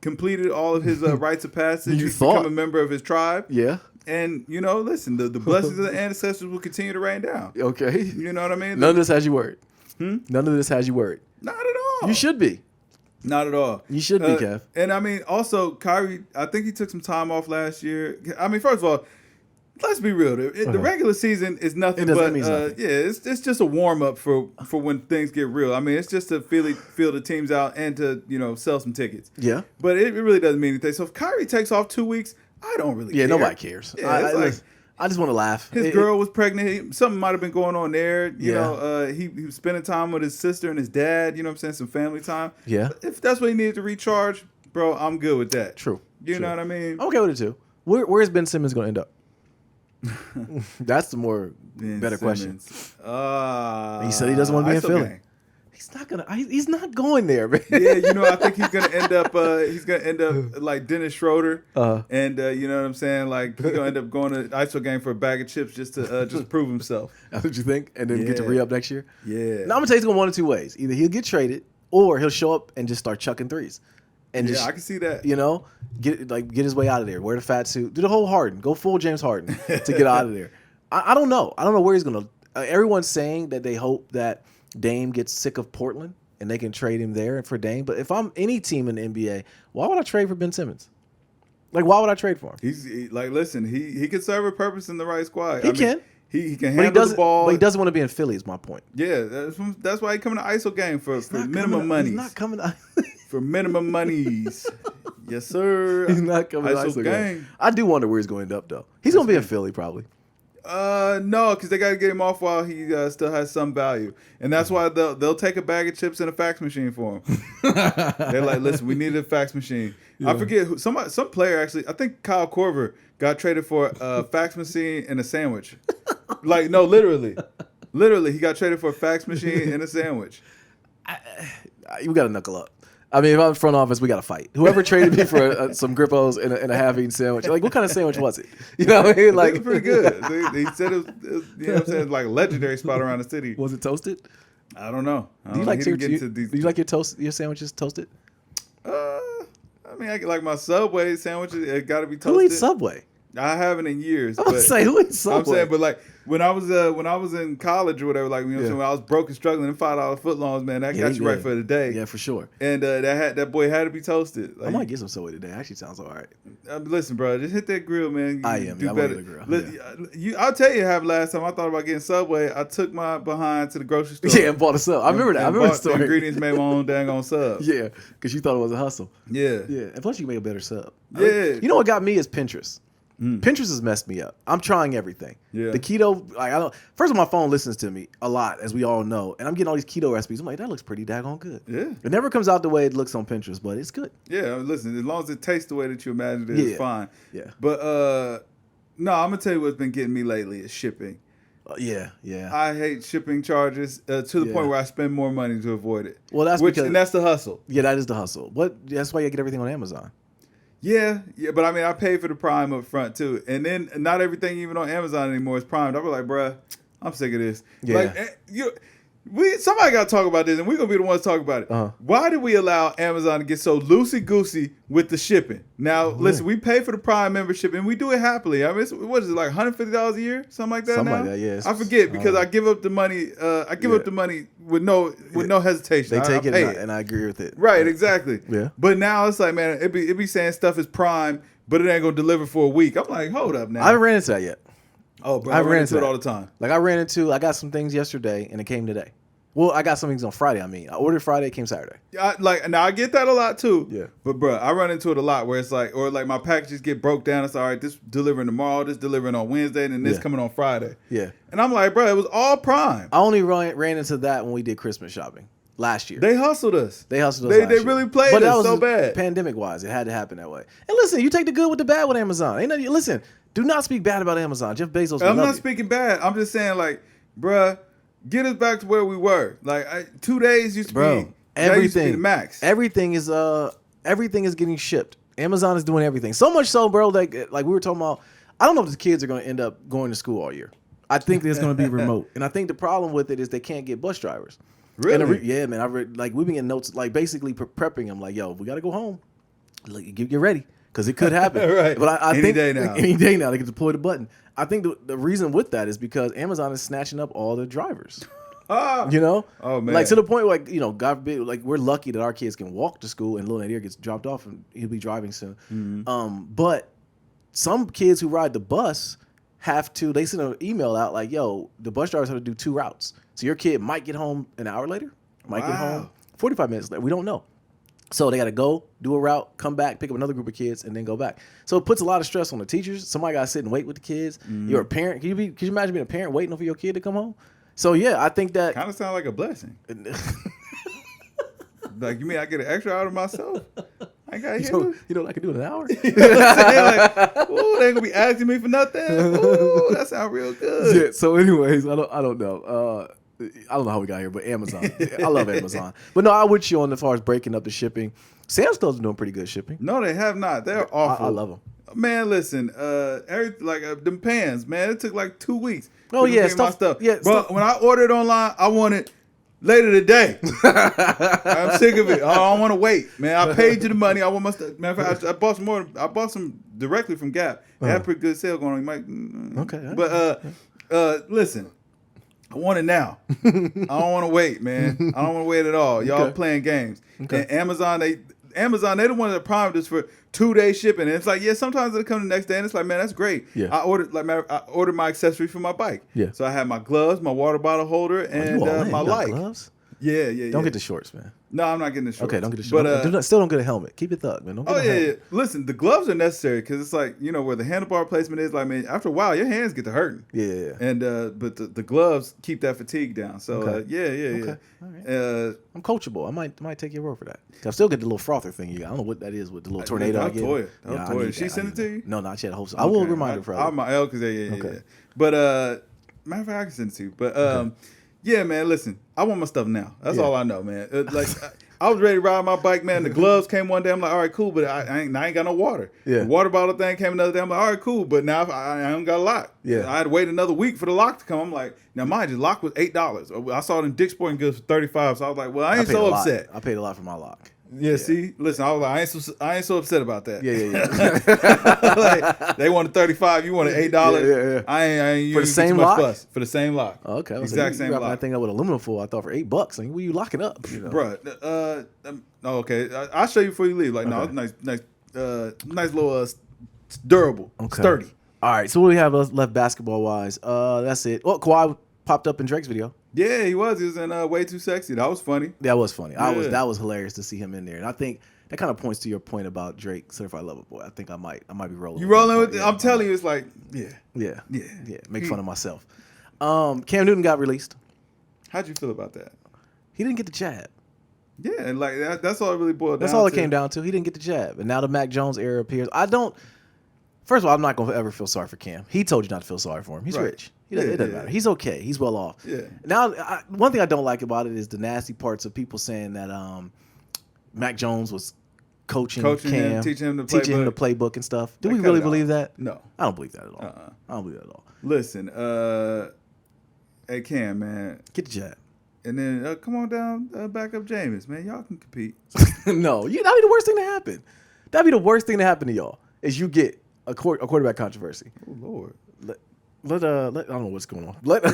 completed all of his rites of passage. He's become a member of his tribe. Yeah. And, listen, the blessings of the ancestors will continue to rain down. Okay. You know what I mean? None of this has you worried. None of this has you worried. Not at all. You should be. Not at all. You should be, Kev. And, I mean, also, Kyrie, I think he took some time off last year. I mean, first of all, let's be real. The regular season is nothing but nothing. It's just a warm up for when things get real. I mean, it's just to feel the teams out and to sell some tickets. Yeah, but it really doesn't mean anything. So if Kyrie takes off 2 weeks, I don't really care. Yeah, nobody cares. Yeah, I just want to laugh. His girl was pregnant. Something might have been going on there. You know, he was spending time with his sister and his dad. You know what I'm saying? Some family time. Yeah. If that's what he needed to recharge, bro, I'm good with that. True. You know what I mean? I'm okay with it too. Where's Ben Simmons going to end up? That's the better question. He said he doesn't want to be in Philly. Gang. He's not going there, man. Yeah, I think he's gonna end up. Like Dennis Schroeder, and you know what I'm saying. Like he's gonna end up going to ISO game for a bag of chips just to prove himself. That's what you think, and then get to re-up next year. Yeah. Now I'm gonna tell you, it's going one of two ways. Either he'll get traded, or he'll show up and just start chucking threes. And I can see that. Get his way out of there. Wear the fat suit. Do the whole Harden. Go full James Harden to get out of there. I don't know. I don't know where he's going to. Everyone's saying that they hope that Dame gets sick of Portland and they can trade him there for Dame. But if I'm any team in the NBA, why would I trade for Ben Simmons? Like, why would I trade for him? Listen, he can serve a purpose in the right squad. He can. He can handle the ball. But he doesn't want to be in Philly is my point. Yeah, that's why he coming to ISO game for minimum money. He's not coming to for minimum monies. Yes, sir. He's not coming to ISO game. I do wonder where he's going to end up, though. He's going to be in Philly, probably. No, because they got to get him off while he still has some value, and that's why they'll take a bag of chips and a fax machine for him. They're like, listen, we need a fax machine. Yeah. I forget who. Some player actually. I think Kyle Korver got traded for a fax machine and a sandwich. Like, no, literally, he got traded for a fax machine and a sandwich. You got to knuckle up. I mean, if I'm front office, we got to fight. Whoever traded me for some Grippos and a half-eaten sandwich, like, what kind of sandwich was it? You know what I mean? Like, it was pretty good. They said it was, you know what I'm saying, like a legendary spot around the city. Was it toasted? I don't know. Do you like your sandwiches toasted? I mean, I like my Subway sandwiches. It got to be toasted. Who eats Subway? I haven't in years. I was say who eats Subway? I'm saying, but like when I was in college or whatever, like when I was broke and struggling, and $5 footlongs, man, that got you right for the day. Yeah, for sure. And that boy had to be toasted. Like, I might get some Subway today. Actually, sounds all right. Listen, bro, just hit that grill, man. I am. Do better. The grill. Yeah. I'll tell you, last time I thought about getting Subway, I took my behind to the grocery store. Yeah, and bought a sub. I remember that. I remember the story. The ingredients, made my own dang on sub. Yeah, because you thought it was a hustle. Yeah. Yeah, and plus you make a better sub. Yeah. You know what got me is Pinterest. Pinterest has messed me up. I'm trying everything. Yeah. The keto, like I don't. First of all, my phone listens to me a lot, as we all know, and I'm getting all these keto recipes. I'm like, that looks pretty daggone good. Yeah. It never comes out the way it looks on Pinterest, but it's good. Yeah, listen, as long as it tastes the way that you imagined it, it's fine. Yeah. But no, I'm gonna tell you what's been getting me lately is shipping. Yeah. I hate shipping charges to the point where I spend more money to avoid it. Well, that's because, and that's the hustle. Yeah, that is the hustle. That's why you get everything on Amazon. Yeah, but I mean, I pay for the Prime up front too, and then not everything even on Amazon anymore is Prime. I was like, bruh, I'm sick of this. Yeah. Like, somebody got to talk about this, and we're gonna be the ones to talk about it. Why did we allow Amazon to get so loosey goosey with the shipping? Now, listen, we pay for the Prime membership, and we do it happily. I mean, what is it, like $150 a year, something like that? Something now? like that, yes. I forget because I give up the money. I give up the money with no hesitation. They take I it, and I agree with it. Right, exactly. Yeah. But now it's like, man, it be saying stuff is Prime, but it ain't gonna deliver for a week. I'm like, hold up now. I haven't ran into that yet. Oh, bro, I ran into it all the time. Like I got some things yesterday, and it came today. Well, I got some things on Friday. I mean, I ordered Friday, it came Saturday. Now I get that a lot too. Yeah. But bro, I run into it a lot where it's like, or like my packages get broke down. It's all right. This delivering tomorrow. This delivering on Wednesday, and then this coming on Friday. Yeah. And I'm like, bro, it was all Prime. I only ran into that when we did Christmas shopping last year. They hustled us. They really played us so bad. Pandemic wise, it had to happen that way. And listen, you take the good with the bad with Amazon. Listen, do not speak bad about Amazon. Jeff Bezos. I'm not speaking bad. I'm just saying, like, bruh, get us back to where we were. Like 2 days used to be everything. Used to be the max. Everything is getting shipped. Amazon is doing everything. So much so, bro. Like we were talking about. I don't know if the kids are going to end up going to school all year. I think it's going to be remote, and I think the problem with it is they can't get bus drivers. Really? Yeah, man. I read like we've been getting notes like basically prepping them. Like, yo, we got to go home. Like, get ready because it could happen. Right. But I think any day now they can deploy the button. I think the reason with that is because Amazon is snatching up all the drivers. You know? Oh, man. Like to the point where, like, you know, God forbid, like we're lucky that our kids can walk to school and Lil Nadir gets dropped off and he'll be driving soon. Mm-hmm. But some kids who ride the bus they send an email out like, yo, the bus drivers have to do 2 routes. So your kid might get home an hour later, might get home 45 minutes later. We don't know. So they got to go, do a route, come back, pick up another group of kids, and then go back. So it puts a lot of stress on the teachers. Somebody got to sit and wait with the kids. You're a parent. Can you imagine being a parent waiting for your kid to come home? So, yeah, I think that... kind of sounds like a blessing. Like, you mean I get an extra out of myself? I got you know I can do it in an hour? You know what I'm saying? Like, ooh, they ain't going to be asking me for nothing. Ooh, that sounds real good. Yeah, so anyways, I don't know. I don't know how we got here, but Amazon. I love Amazon. But no, I'm with you on as far as breaking up the shipping. Sam's Club's doing pretty good shipping. No, they have not. They're awful. I love them. Man, listen, them pans, man, it took like 2 weeks. Oh, yeah, stuff. Yeah, but when I ordered online, I want it later today. I'm sick of it. I don't want to wait, man. I paid you the money. I want my stuff. Matter of fact, I bought some more. I bought some directly from Gap. They had a pretty good sale going on. You might, okay. But listen, I want it now. I don't want to wait, man. I don't want to wait at all. Y'all playing games. Okay. And Amazon, they the one that promised us for 2-day shipping. And it's like, yeah, sometimes it'll come the next day, and it's like, man, that's great. Yeah. I ordered my accessories for my bike. Yeah. So I had my gloves, my water bottle holder, and my light. Gloves? Yeah. Don't get the shorts, man. No, I'm not getting the shorts. Okay, don't get the shorts. But still don't get a helmet. Keep it thug, man. Don't get helmet. Listen, the gloves are necessary because it's like, you know, where the handlebar placement is. Like, man, after a while, your hands get to hurting. Yeah. And but the gloves keep that fatigue down. So Okay. All right. I'm coachable. I might take your word for that. I still get the little frother thing you got. I don't know what that is with the little tornado. I'll toy it. Did she send it to you? No, not yet. I hope so. I will remind her for I'm my L because yeah. But matter of fact, I can send it to you. But yeah, man, listen, I want my stuff now. That's all I know, man. Like, I was ready to ride my bike, man. The gloves came one day. I'm like, all right, cool, but I ain't got no water. Yeah. The water bottle thing came another day. I'm like, all right, cool, but now I don't got a lock. Yeah. I had to wait another week for the lock to come. I'm like, now mind you, lock was $8. I saw it in Dick's Sporting Goods for $35, so I was like, well, I ain't so upset. I paid a lot for my lock. Yeah, see, listen, I was like, I ain't so upset about that. Yeah. Like, they wanted $35, you wanted $8. Yeah. I ain't for the same lock. For the same lock. Oh, okay, exact same lock. That thing up with aluminum foil. I thought for $8. Like, what are you locking up, Bruh, okay, I'll show you before you leave. Like, no, it's nice little durable, sturdy. All right, so what do we have left basketball wise? That's it. Well, Kawhi popped up in Drake's video. Yeah, he was. He was in Way Too Sexy. That was funny. That was funny. Yeah. That was hilarious to see him in there. And I think that kind of points to your point about Drake, Certified Lover Boy. I think I might be rolling. You rolling with it? I'm telling you, it's like, yeah. Make fun of myself. Cam Newton got released. How'd you feel about that? He didn't get the jab. Yeah, and like that's all it really boiled down to. That's all it came down to. He didn't get the jab. And now the Mac Jones era appears. First of all, I'm not going to ever feel sorry for Cam. He told you not to feel sorry for him. He's rich. It doesn't matter. He's okay. He's well off. Yeah. Now, one thing I don't like about it is the nasty parts of people saying that Mac Jones was coaching Cam, him, teaching him the playbook and stuff. Do we really believe that? No. I don't believe that at all. I don't believe that at all. Listen, hey Cam, man. Get the jab. And then come on down, back up Jameis, man. Y'all can compete. No, that'd be the worst thing to happen. That'd be the worst thing to happen to y'all is you get a quarterback controvery. Oh Lord. I don't know what's going on. But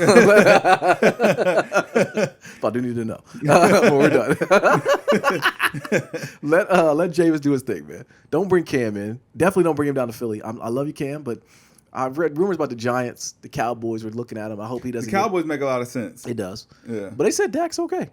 I do need to know. But we're done. Let Jameis do his thing, man. Don't bring Cam in. Definitely don't bring him down to Philly. I love you, Cam, but I've read rumors about the Giants. The Cowboys were looking at him. I hope he doesn't. The Cowboys make a lot of sense. It does. Yeah. But they said Dak's okay.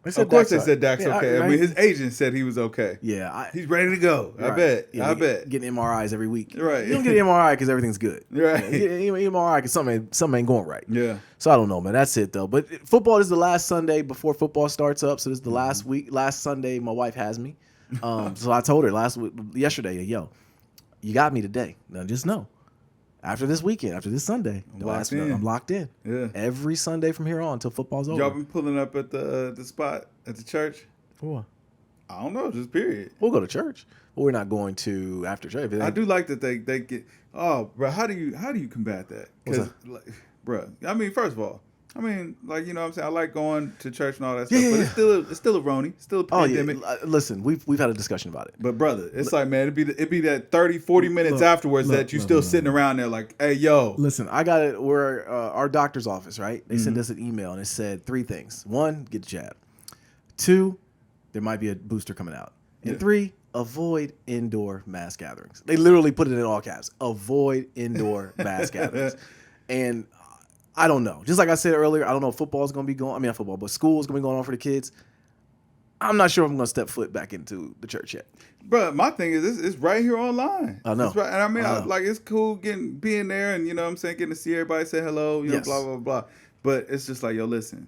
Of course they said Dak's okay. I mean, his agent said he was okay. Yeah. He's ready to go. I bet. Yeah, I bet. Getting MRIs every week. Right. You don't get an MRI because everything's good. Right. You get an MRI because something ain't going right. Yeah. So I don't know, man. That's it, though. But football is the last Sunday before football starts up. So this is the last Sunday my wife has me. So I told her yesterday, yo, you got me today. Now just know. After this weekend, after this Sunday, I'm locked in. Yeah. Every Sunday from here on until football's over. Y'all been pulling up at the spot at the church? For what? I don't know, just period. We'll go to church. But we're not going to after church. I do like that they get. Oh, bro, how do you combat that? Because, bro, I mean, first of all, you know what I'm saying? I like going to church and all that stuff, but it's still a Roni, still a pandemic. Yeah. Listen, we've had a discussion about it. But brother, it's like, man, it'd be that 30, 40 minutes afterwards that you still sitting around there like, hey, yo. Listen, I got it. We're our doctor's office, right? They sent us an email and it said 3 things. 1, get the jab. 2, there might be a booster coming out. And 3, avoid indoor mass gatherings. They literally put it in all caps. Avoid indoor mass gatherings. And I don't know. Just like I said earlier, I don't know if football's going to be going. I mean, not football, but school's going to be going on for the kids. I'm not sure if I'm going to step foot back into the church yet. Bro, my thing is, it's right here online. I know. It's right, and I mean, it's cool being there and, you know what I'm saying, getting to see everybody say hello, you know, blah, blah, blah. But it's just like, yo, listen,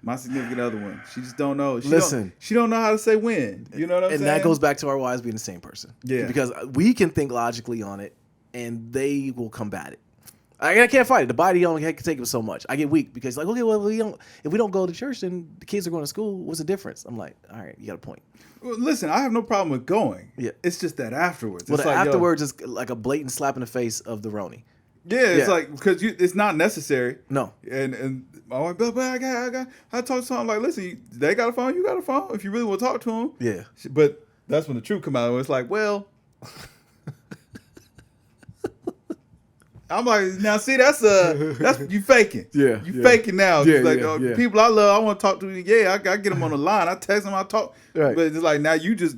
my significant other one, she just don't know. She don't know how to say when. You know what I'm saying? And that goes back to our wives being the same person. Yeah. Because we can think logically on it, and they will combat it. I can't fight it. The body only can take it so much. I get weak because like, okay, well, if we don't go to church, then the kids are going to school. What's the difference? I'm like, all right, you got a point. Well, listen, I have no problem with going. Yeah. It's just that afterwards. Well, it's like, afterwards is like a blatant slap in the face of the Roni. Yeah, it's like, because it's not necessary. No. And my wife, but I talk to someone like, listen, they got a phone, you got a phone. If you really want to talk to them. Yeah. But that's when the truth come out. It's like, well. I'm like, now see, that's you faking. Yeah, you faking now. Yeah, like, people I love, I want to talk to. Yeah, I get them on the line. I text them, I talk. Right. But it's like now you just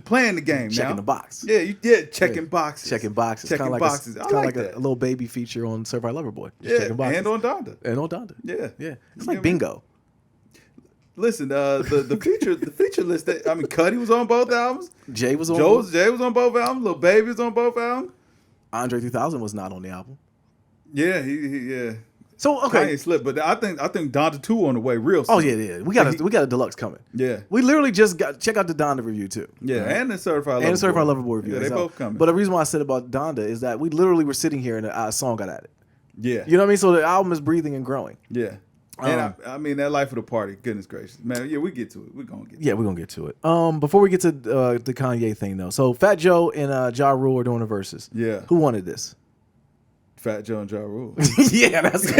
playing the game. Checking now. the box. Yeah, checking boxes. Checking boxes. Checking boxes. It's kind of like a little baby feature on Certified Lover Boy. Just checking boxes. And on Donda. Yeah. It's like bingo. Listen, the feature list. Cuddy was on both albums. Jay was on. Jay was on both albums. Lil Baby was on both albums. Andre 3000 was not on the album. Yeah, he So okay, Kanye slipped, but I think Donda 2 on the way real soon. Oh yeah. We got a deluxe coming. Yeah, we literally just check out the Donda review too. Yeah, right? And the Certified Lover Boy review. Yeah, they both coming. But the reason why I said about Donda is that we literally were sitting here and a song got added. Yeah, you know what I mean. So the album is breathing and growing. Yeah. And I mean that life of the party, goodness gracious, man. Yeah, we get to it. We're gonna get. We're gonna get to it. Before we get to the Kanye thing though, so Fat Joe and Ja Rule are doing the verses. Yeah. Who wanted this? Fat Joe and Ja Rule. Yeah, that's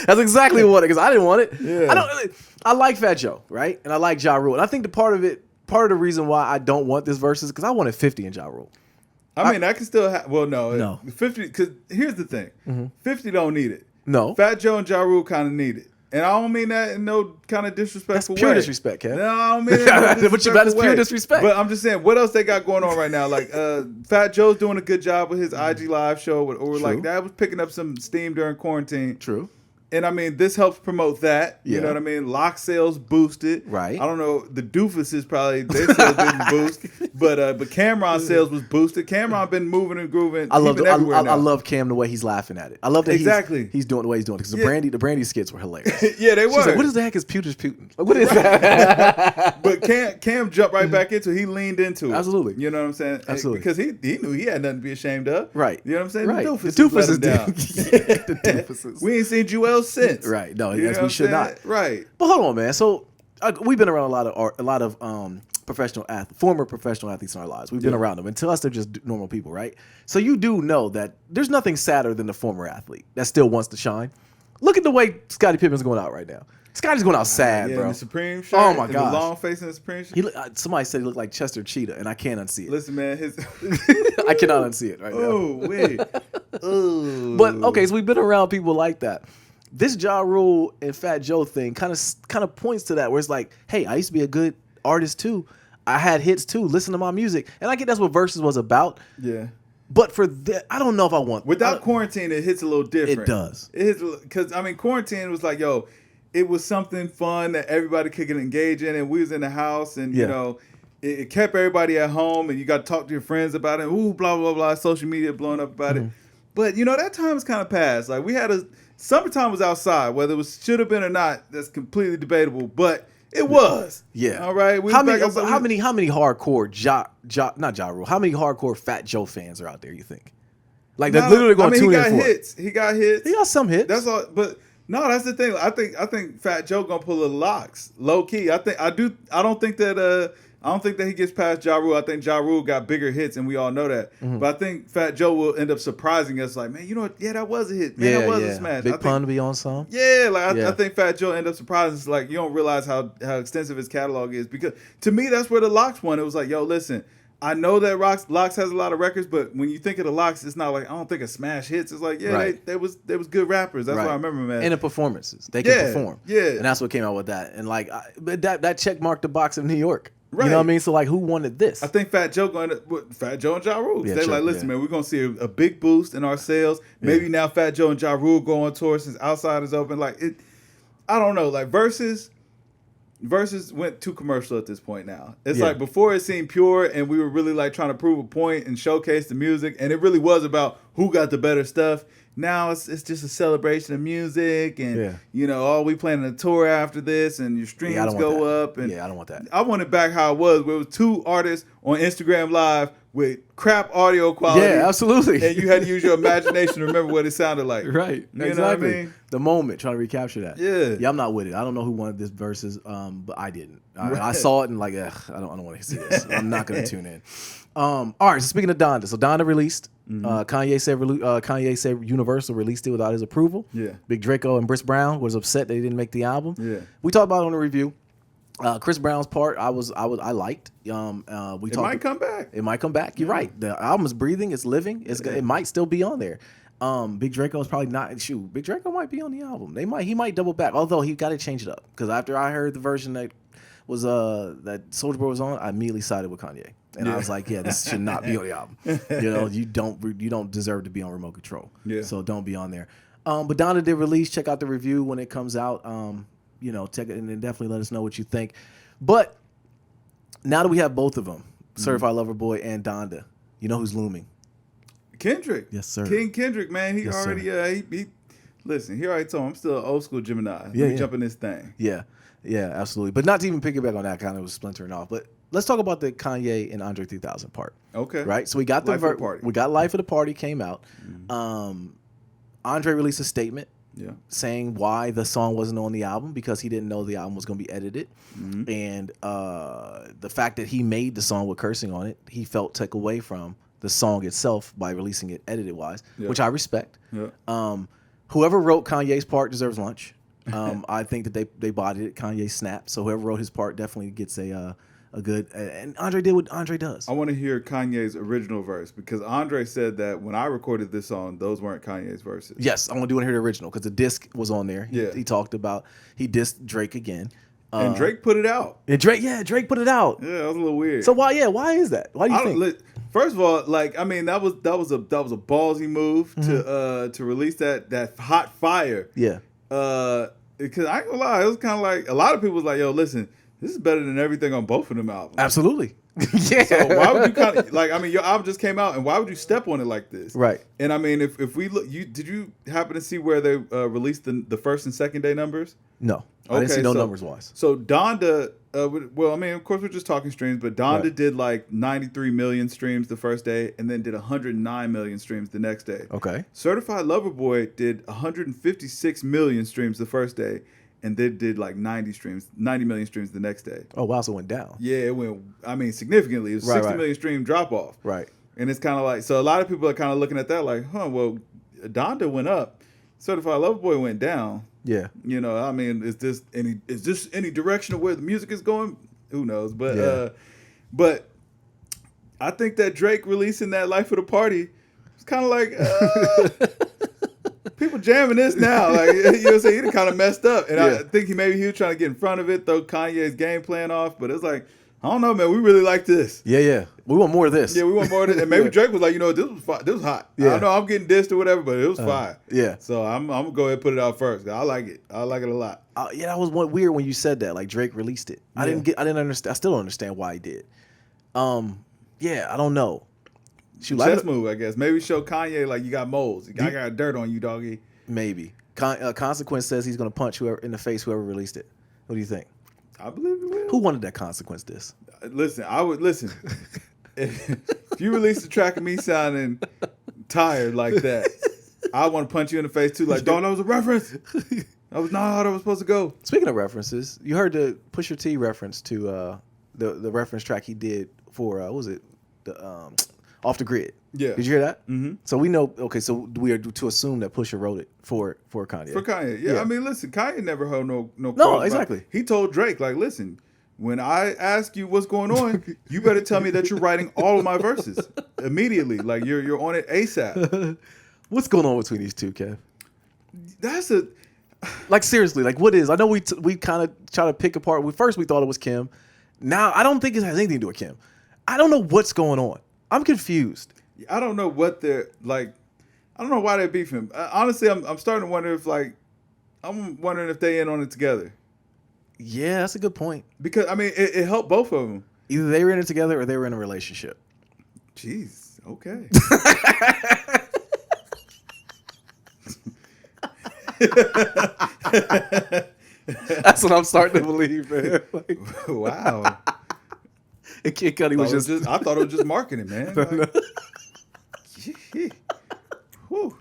that's exactly what it. Because I didn't want it. Yeah. I like Fat Joe, right? And I like Ja Rule. And I think part of the reason why I don't want this verse is because I wanted 50 in Ja Rule. I mean, I can still have. Well, No. 50. Because here's the thing. 50 don't need it. No. Fat Joe and Ja Rule kind of need it. And I don't mean that in no kind of disrespectful way. That's pure disrespect, Kev. No, I don't mean that in But that is pure disrespect. But I'm just saying, what else they got going on right now? Like, Fat Joe's doing a good job with his IG Live show. Or like, that was picking up some steam during quarantine. True. And I mean, this helps promote that. You know what I mean? Lock sales boosted. Right. I don't know. The doofuses probably, their sales didn't boost. But Cameron sales was boosted. Cameron been moving and grooving. I love Cam the way he's laughing at it. I love that he's doing the way he's doing it. Because the Brandy skits were hilarious. Yeah, they were. She's like, what is the heck is Putin? Like, what is that? But Cam jumped right back into it. He leaned into it. Absolutely. You know what I'm saying? Absolutely. Because he knew he had nothing to be ashamed of. Right. You know what I'm saying? Right. The doofuses let him down. The doofuses. We ain't seen Joel since. Right. No, You yes, we should not. Right. But hold on, man. So we've been around a lot of former professional athletes in our lives. We've been around them. And to us, they're just normal people, right? So you do know that there's nothing sadder than the former athlete that still wants to shine. Look at the way Scottie Pippen's going out right now. Scotty's going out sad, bro. In the Supreme shirt. Oh my god, the long face in the Supreme shirt. Somebody said he looked like Chester Cheetah, and I can't unsee it. Listen, man, I cannot unsee it right now. Oh wait. Ooh. But okay, so we've been around people like that. This Ja Rule and Fat Joe thing kind of points to that, where it's like, hey, I used to be a good artist too. I had hits too. Listen to my music, and I get that's what Versus was about. Yeah. But for that, I don't know if I want. Without quarantine, it hits a little different. It does. It hits because I mean, quarantine was like, yo, it was something fun that everybody could engage in, and we was in the house, and you know, it kept everybody at home, and you got to talk to your friends about it. Ooh, blah blah blah. Social media blowing up about it. But you know, that time is kind of past. Like we had summertime was outside, whether it should have been or not. That's completely debatable, but it was. Yeah. All right. How many hardcore not Ja Rule? How many hardcore Fat Joe fans are out there? You think? Like they're literally going to tune in for hits. He got hits. He got some hits. That's all. But no, that's the thing. I think Fat Joe gonna pull the locks low key. I don't think that he gets past Ja Rule. I think Ja Rule got bigger hits, and we all know that. But I think Fat Joe will end up surprising us. Like, man, you know what? Yeah, that was a hit. Man, that was a smash. Big Pun to be on some. Yeah, I think Fat Joe end up surprising us. Like, you don't realize how extensive his catalog is. Because to me, that's where the Locks one. It was like, yo, listen, I know that Locks has a lot of records, but when you think of the Locks, it's not like, I don't think of smash hits. It's like, yeah, they was good rappers. That's what I remember, man. And the performances. They can perform. Yeah. And that's what came out with that. And like, that check marked the box of New York. Right. You know what I mean? So like, who wanted this? I think Fat Joe and Ja Rule. Yeah, they like, listen, man, we're gonna see a big boost in our sales. Maybe now Fat Joe and Ja Rule go on tour since outside is open. Like it, I don't know. Like Versus went too commercial at this point now. It's like before it seemed pure and we were really like trying to prove a point and showcase the music, and it really was about who got the better stuff. Now it's just a celebration of music, and you know, we planning a tour after this, and your streams go up. And I don't want that. I want it back how it was, where it was two artists on Instagram Live with crap audio quality. Yeah, absolutely. And you had to use your imagination to remember what it sounded like. Right. You know what I mean? The moment, trying to recapture that. Yeah. I'm not with it. I don't know who wanted this Versus, but I didn't. I saw it and like, I don't want to see this. I'm not going to tune in. All right. So speaking of Donda, so Donda released. Kanye said Universal released it without his approval. Yeah. Big Draco and Chris Brown was upset that he didn't make the album. Yeah. We talked about it on the review. Chris Brown's part, I liked. It might come back. It might come back. You're right. The album is breathing. It's living. It might still be on there. Big Draco is probably not. Big Draco might be on the album. He might double back. Although he got to change it up, because after I heard the version that was that Soulja Boy was on, I immediately sided with Kanye, and I was like, yeah, this should not be on the album. You know, you don't deserve to be on Remote Control. Yeah. So don't be on there. But Donda did release. Check out the review when it comes out. You know, check it and then definitely let us know what you think. But now that we have both of them, Certified Lover Boy and Donda, you know who's looming? Kendrick. Yes, sir. King Kendrick, man. He already listen, he already told him I'm still an old school Gemini. Let me jump in this thing. Yeah. Yeah, absolutely. But not to even piggyback on that, kind of was splintering off. But let's talk about the Kanye and Andre 3000 part. Okay. Right? So we got Life of the Party. We got Life of the Party came out. Andre released a statement saying why the song wasn't on the album, because he didn't know the album was going to be edited. And the fact that he made the song with cursing on it, he felt took away from the song itself by releasing it edited wise, which I respect. Whoever wrote Kanye's part deserves lunch. I think that they bodied it. Kanye snapped. So whoever wrote his part definitely gets a good. And Andre did what Andre does. I want to hear Kanye's original verse, because Andre said that when I recorded this song, those weren't Kanye's verses. Yes, I want to hear the original, because the disc was on there. He talked about, he dissed Drake again. And Drake put it out. And Drake put it out. Yeah, that was a little weird. So why is that? Why do you think? First of all, like, I mean, that was a ballsy move to release that hot fire. Yeah. Because I ain't gonna lie, it was kind of like a lot of people was like, "Yo, listen, this is better than everything on both of them albums." Absolutely. Yeah. So why would you kind of like? I mean, your album just came out, and why would you step on it like this? Right. And I mean, if we look, did you happen to see where they released the first and second day numbers? No, I didn't see no numbers wise. So Donda, well, I mean, of course we're just talking streams, but Donda did like 93 million streams the first day, and then did 109 million streams the next day. Okay. Certified Lover Boy did 156 million streams the first day, and then did like 90 million streams the next day. Oh wow, so it went down. Yeah, it went. I mean, significantly. It was 60 million stream drop off. Right. And it's kind of like, so a lot of people are kind of looking at that like, well, Donda went up, Certified Lover Boy went down. Yeah. You know, I mean, is this any direction of where the music is going? Who knows? But but I think that Drake releasing that Life of the Party, it's kind of like people jamming this now. Like, you know what I'm saying? He kind of messed up. And I think he was trying to get in front of it, throw Kanye's game plan off. But it's like, I don't know, man. We really like this. Yeah. We want more of this. Yeah, we want more of this. And maybe Drake was like, you know, this was hot. Yeah. I know I'm getting dissed or whatever, but it was fire. Yeah. So I'm going to go ahead and put it out first. I like it. I like it a lot. Yeah, that was weird when you said that. Like, Drake released it. I didn't understand. I still don't understand why he did. Yeah, I don't know. Chess move, I guess. Maybe show Kanye like you got moles. I got dirt on you, doggy. Maybe. Consequence says he's going to punch whoever in the face, whoever released it. What do you think? I believe he will. Who wanted that Consequence diss? Listen, I would listen. If you release a track of me sounding tired like that, I want to punch you in the face too. Like, dog, that was a reference. That was not how that was supposed to go. Speaking of references, you heard the Pusha T reference to the reference track he did for what was it? The Off the Grid. Yeah. Did you hear that? Mm-hmm. So we know. Okay, so we are to assume that Pusha wrote it for Kanye. For Kanye, yeah. I mean, listen, Kanye never heard no. No, exactly. He told Drake, like, listen, when I ask you what's going on, you better tell me that you're writing all of my verses immediately. Like, you're on it ASAP. What's going on between these two, Kev? That's a like, seriously. Like, what is? I know we kind of try to pick apart. First we thought it was Kim. Now I don't think it has anything to do with Kim. I don't know what's going on. I'm confused. I don't know what they're like. I don't know why they're beefing. Honestly, I'm starting to wonder if I'm wondering if they in on it together. Yeah, that's a good point. Because I mean, it helped both of them. Either they were in it together or they were in a relationship. Jeez. Okay. That's what I'm starting to believe, man. Like, wow. And Kid Cudi was just I thought it was just marketing, man. Like, whew.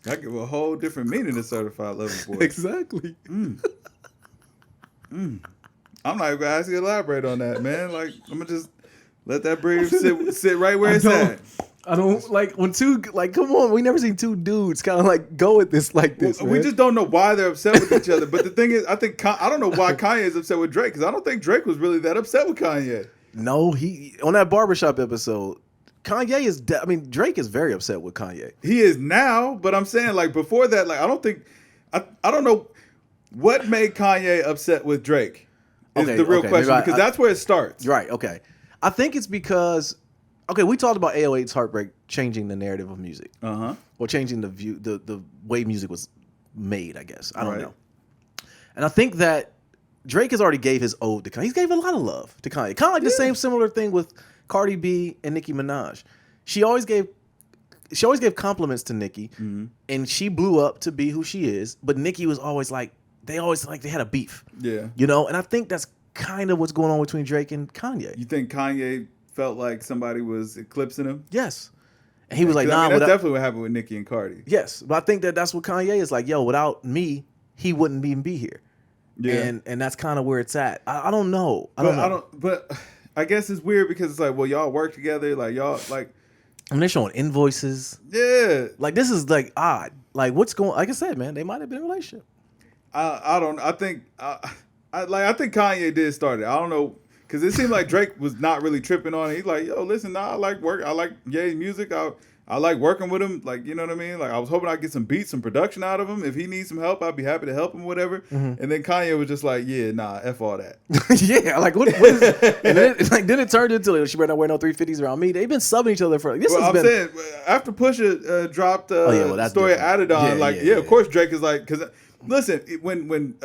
I give a whole different meaning to Certified Lover Boy. Exactly. I'm not even gonna ask you to elaborate on that, man. Like, I'm gonna just let that brief sit right where it's at. I don't like when two, like, come on, we never seen two dudes kind of like go at this like this. We just don't know why they're upset with each other. But the thing is, I don't know why Kanye is upset with Drake, because I don't think Drake was really that upset with Kanye. No, he on that barbershop episode, Kanye is. Drake is very upset with Kanye. He is now, but I'm saying, like, before that, like, I don't know what made Kanye upset with Drake. Is the real question, because that's where it starts. Right. Okay. I think it's because. Okay, we talked about 808's Heartbreak changing the narrative of music. Or changing the view, the way music was made, I guess. I don't know. And I think that Drake has already gave his ode to Kanye. He's gave a lot of love to Kanye. Kind of like the same similar thing with Cardi B and Nicki Minaj. She always gave compliments to Nicki, and she blew up to be who she is. But Nicki was always like, they had a beef. Yeah. You know, and I think that's kind of what's going on between Drake and Kanye. You think Kanye felt like somebody was eclipsing him? Yes. And he was like, nah. That's definitely what happened with Nicki and Cardi. Yes. But I think that's what Kanye is like, yo, without me, he wouldn't even be here. Yeah. And that's kind of where it's at. I don't know. But I guess it's weird because it's like, well, y'all work together. Like, y'all, like. I mean, they're showing invoices. Yeah. Like, this is, like, odd. Like, what's going on? Like I said, man, they might have been in a relationship. I think Kanye did start it. I don't know. Because it seemed like Drake was not really tripping on it. He's like, yo, listen, nah, I like work. I like Ye's music. I like working with him. Like, you know what I mean? Like, I was hoping I'd get some beats, some production out of him. If he needs some help, I'd be happy to help him, whatever. And then Kanye was just like, yeah, nah, F all that. Yeah, like, what is it? And then it turned into, like, she better not wear no 350s around me. They've been subbing each other for, saying, after Pusha dropped Story of Adidon, of course Drake is like, because Listen, when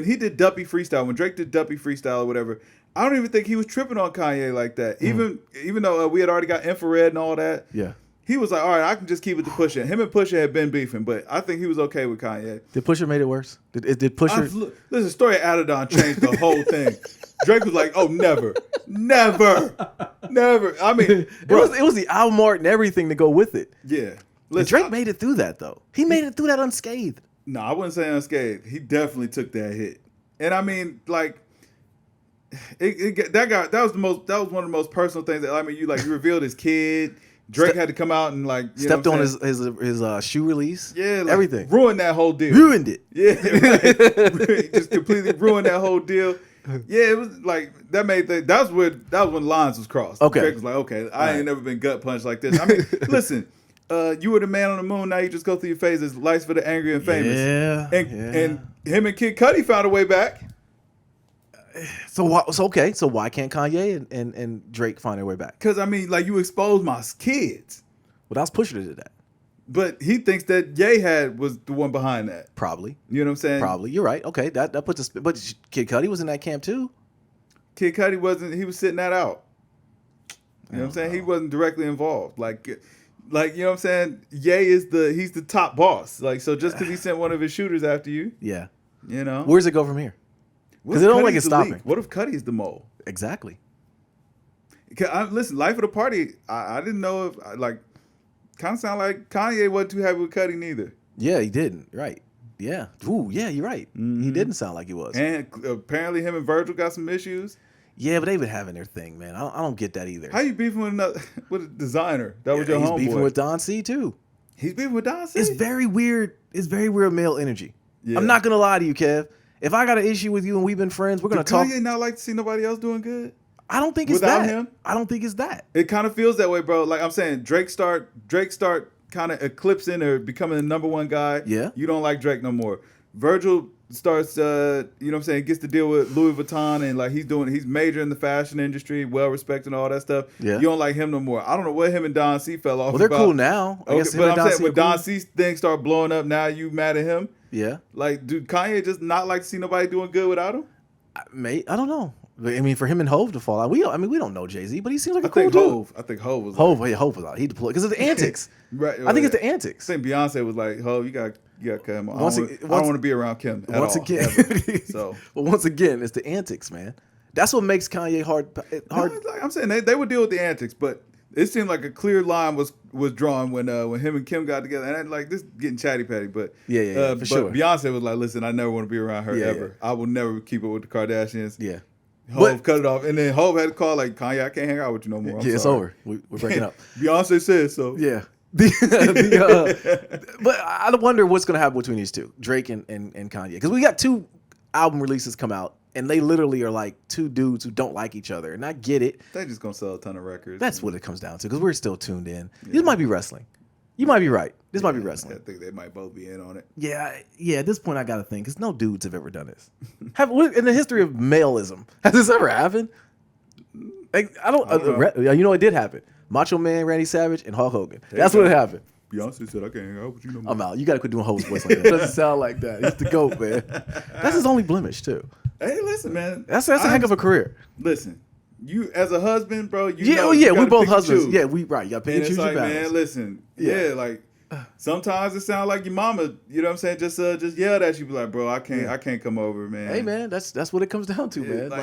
he did Duppy Freestyle, when Drake did Duppy Freestyle or whatever, I don't even think he was tripping on Kanye like that. Even though we had already got Infrared and all that. Yeah. He was like, all right, I can just keep it to Pusha. Him and Pusha had been beefing, but I think he was okay with Kanye. Did Pusha made it worse? Did Pusha? Listen, story of Adidon changed the whole thing. Drake was like, oh, never. I mean, bro, it was the album art and everything to go with it. Yeah. Listen, Drake made it through that, though. He made it through that unscathed. No, I wouldn't say unscathed. He definitely took that hit. And I mean, like, that was one of the most personal things. That, I mean, you revealed his kid. Drake had to come out and stepped on his shoe release. Yeah, everything. Ruined that whole deal. Ruined it. Yeah, right. Just completely ruined that whole deal. Yeah, it was like that was when lines was crossed. Okay. Drake was like, okay, I ain't never been gut punched like this. I mean, listen, you were the man on the moon. Now you just go through your phases. Life's for the angry and famous. Yeah. And him and Kid Cudi found a way back. So why can't Kanye and Drake find their way back? Because I mean, you exposed my kids. Well, that's Pusha that did that. But he thinks that Ye was the one behind that. Probably. You know what I'm saying? Probably. You're right. Okay, that puts a but Kid Cudi was in that camp too. Kid Cudi wasn't. He was sitting that out. You know what I'm saying? He wasn't directly involved. Like you know what I'm saying? Ye he's the top boss. So just because he sent one of his shooters after you. Yeah. You know. Where's it go from here? Because it don't like it's stopping. What if Cudi's the mole? Exactly. Listen, Life of the Party. I didn't know if kind of sound like Kanye wasn't too happy with Cudi neither. Yeah, he didn't. Right. Yeah. Ooh, yeah, you're right. Mm-hmm. He didn't sound like he was. And apparently him and Virgil got some issues. Yeah, but they've been having their thing, man. I don't get that either. How you beefing with a designer? That was your homeboy. He's beefing with Don C too. He's beefing with Don C? It's very weird. It's very weird male energy. Yeah. I'm not going to lie to you, Kev. If I got an issue with you and we've been friends, we're going to talk. Kanye not like to see nobody else doing good? I don't think it's without that. him? I don't think it's that. It kind of feels that way, bro. Like I'm saying, Drake start kind of eclipsing or becoming the number one guy. Yeah. You don't like Drake no more. Virgil starts, you know what I'm saying, gets to deal with Louis Vuitton and he's major in the fashion industry, well respected and all that stuff. Yeah. You don't like him no more. I don't know what him and Don C fell off. Well, they're cool now. I guess but I'm saying when Don C's thing start blowing up, now you mad at him? Yeah. Dude, Kanye just not like to see nobody doing good without him? I don't know. I mean, for him and Hove to fall out, we don't know Jay-Z, but he seems like a cool dude. I think Hove was Hove was out. He deployed because of the antics. Right. I think it's the antics. I think Beyonce was like, Hove, you got to cut him off. I don't want to be around Kim at once all. Again, so, but once again, it's the antics, man. That's what makes Kanye hard. No, I'm saying they would deal with the antics, but it seemed like a clear line was drawn when him and Kim got together, and this getting chatty patty, but yeah, for sure. Beyonce was like, listen, I never want to be around her ever. Yeah. I will never keep it with the Kardashians. Yeah. Hove cut it off, and then Hove had to call Kanye, I can't hang out with you no more. It's over. We're breaking up. Beyonce said so. Yeah. But I wonder what's going to happen between these two, Drake and Kanye, because we got 2 album releases come out, and they literally are like 2 dudes who don't like each other, and I get it. They're just gonna sell a ton of records. That's what it comes down to, because we're still tuned in. Yeah. This might be wrestling. You might be right. This might be wrestling. I think they might both be in on it. Yeah. At this point, I got to think, because no dudes have ever done this. In the history of maleism, has this ever happened? I don't know. You know, it did happen. Macho Man, Randy Savage, and Hulk Hogan. That's what happened. Beyonce said, I can't hang out with you no more. I'm out. You got to quit doing Ho's voice like that. It doesn't sound like that. He's the GOAT, man. That's his only blemish, too. Hey, listen, man. That's a heck of a career. Listen, you as a husband, bro, we both husbands. Yeah, you got to pick and choose your battles. Man, listen, sometimes it sounds like your mama, you know what I'm saying, just yelled at you, be like, bro, I can't come over, man. Hey, man, that's what it comes down to, man.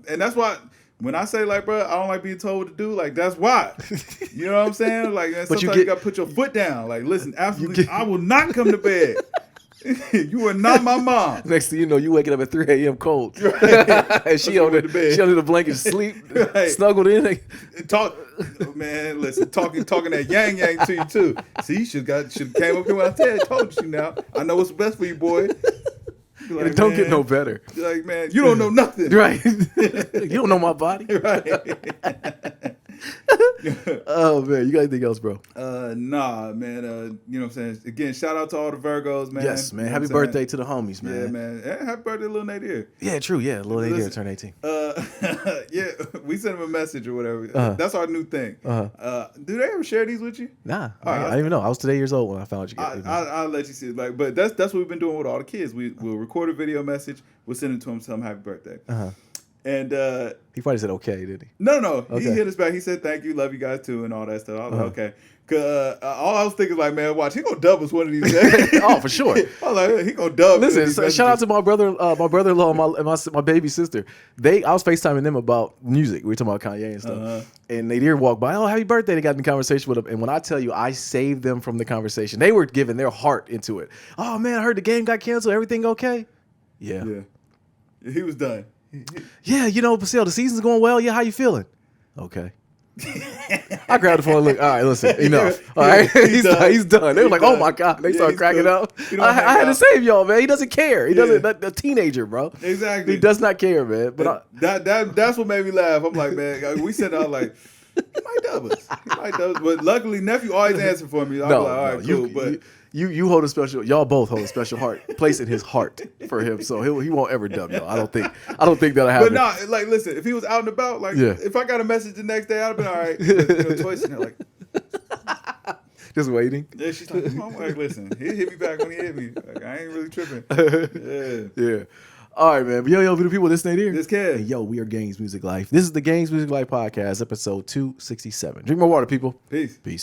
And that's why when I say, bro, I don't like being told what to do, that's why. You know what I'm saying? Sometimes you got to put your foot down. Listen, absolutely, I will not come to bed. You are not my mom. Next thing you know, you waking up at 3 a.m. cold. Right. And she under the blanket, sleep, snuggled in. Talk, man. Listen, talking that yang to you too. See, you should came up here when I told you now. I know what's best for you, boy. It don't get no better. Man, you don't know nothing. Right. You don't know my body. Right. Oh man, you got anything else, bro? Nah, man. You know what I'm saying? Again, shout out to all the Virgos, man. Yes, man. You know Happy what I'm birthday to the homies, man. Yeah, man. Yeah, happy birthday, little Nadir. Yeah, true. Yeah, little Nadir turned 18. Yeah, we sent him a message or whatever. That's our new thing. Do they ever share these with you? Nah, I didn't even know. I was today years old when I found you. I'll let you see it. Like, but that's what we've been doing with all the kids. We'll record a video message. We'll send it to them. Tell them happy birthday. And he probably said okay, didn't he? No. Okay. He hit us back. He said thank you, love you guys too, and all that stuff. I was like, okay. Cause all I was thinking like, man, watch, he gonna dub us one of these days. Oh, for sure. I was like, he gonna dub. Listen, so shout out to my brother-in-law, and my baby sister. I was FaceTiming them about music. We were talking about Kanye and stuff. And Nadir walked by. Oh, happy birthday! They got in conversation with him. And when I tell you, I saved them from the conversation. They were giving their heart into it. Oh man, I heard the game got canceled. Everything okay? Yeah. He was done. Yeah, you know, Basile, the season's going well. Yeah, how you feeling? Okay. I grabbed the phone and looked. All right, listen, enough. All right, he's done. They were like, oh my God. They started cracking up. I had to save y'all, man. He doesn't care. He doesn't, a teenager, bro. Exactly. He does not care, man. But that's what made me laugh. I'm like, man, we said out like, he might dub us. But luckily, nephew always answered for me. I'm like, all right, cool. But you hold a special. Y'all both hold a special place in his heart for him. So he won't ever dub y'all. I don't think that'll happen. But nah, like, listen, if he was out and about, like, if I got a message the next day, I'd have been all right. But, Toy's in there like, just waiting. Yeah, she's like, I'm like, listen, he hit me back when he hit me. Like, I ain't really tripping. Yeah. All right, man. But yo, the people, this Nadir. This kid. And yo, we are Games Music Life. This is the Games Music Life podcast, episode 267. Drink more water, people. Peace. Peace.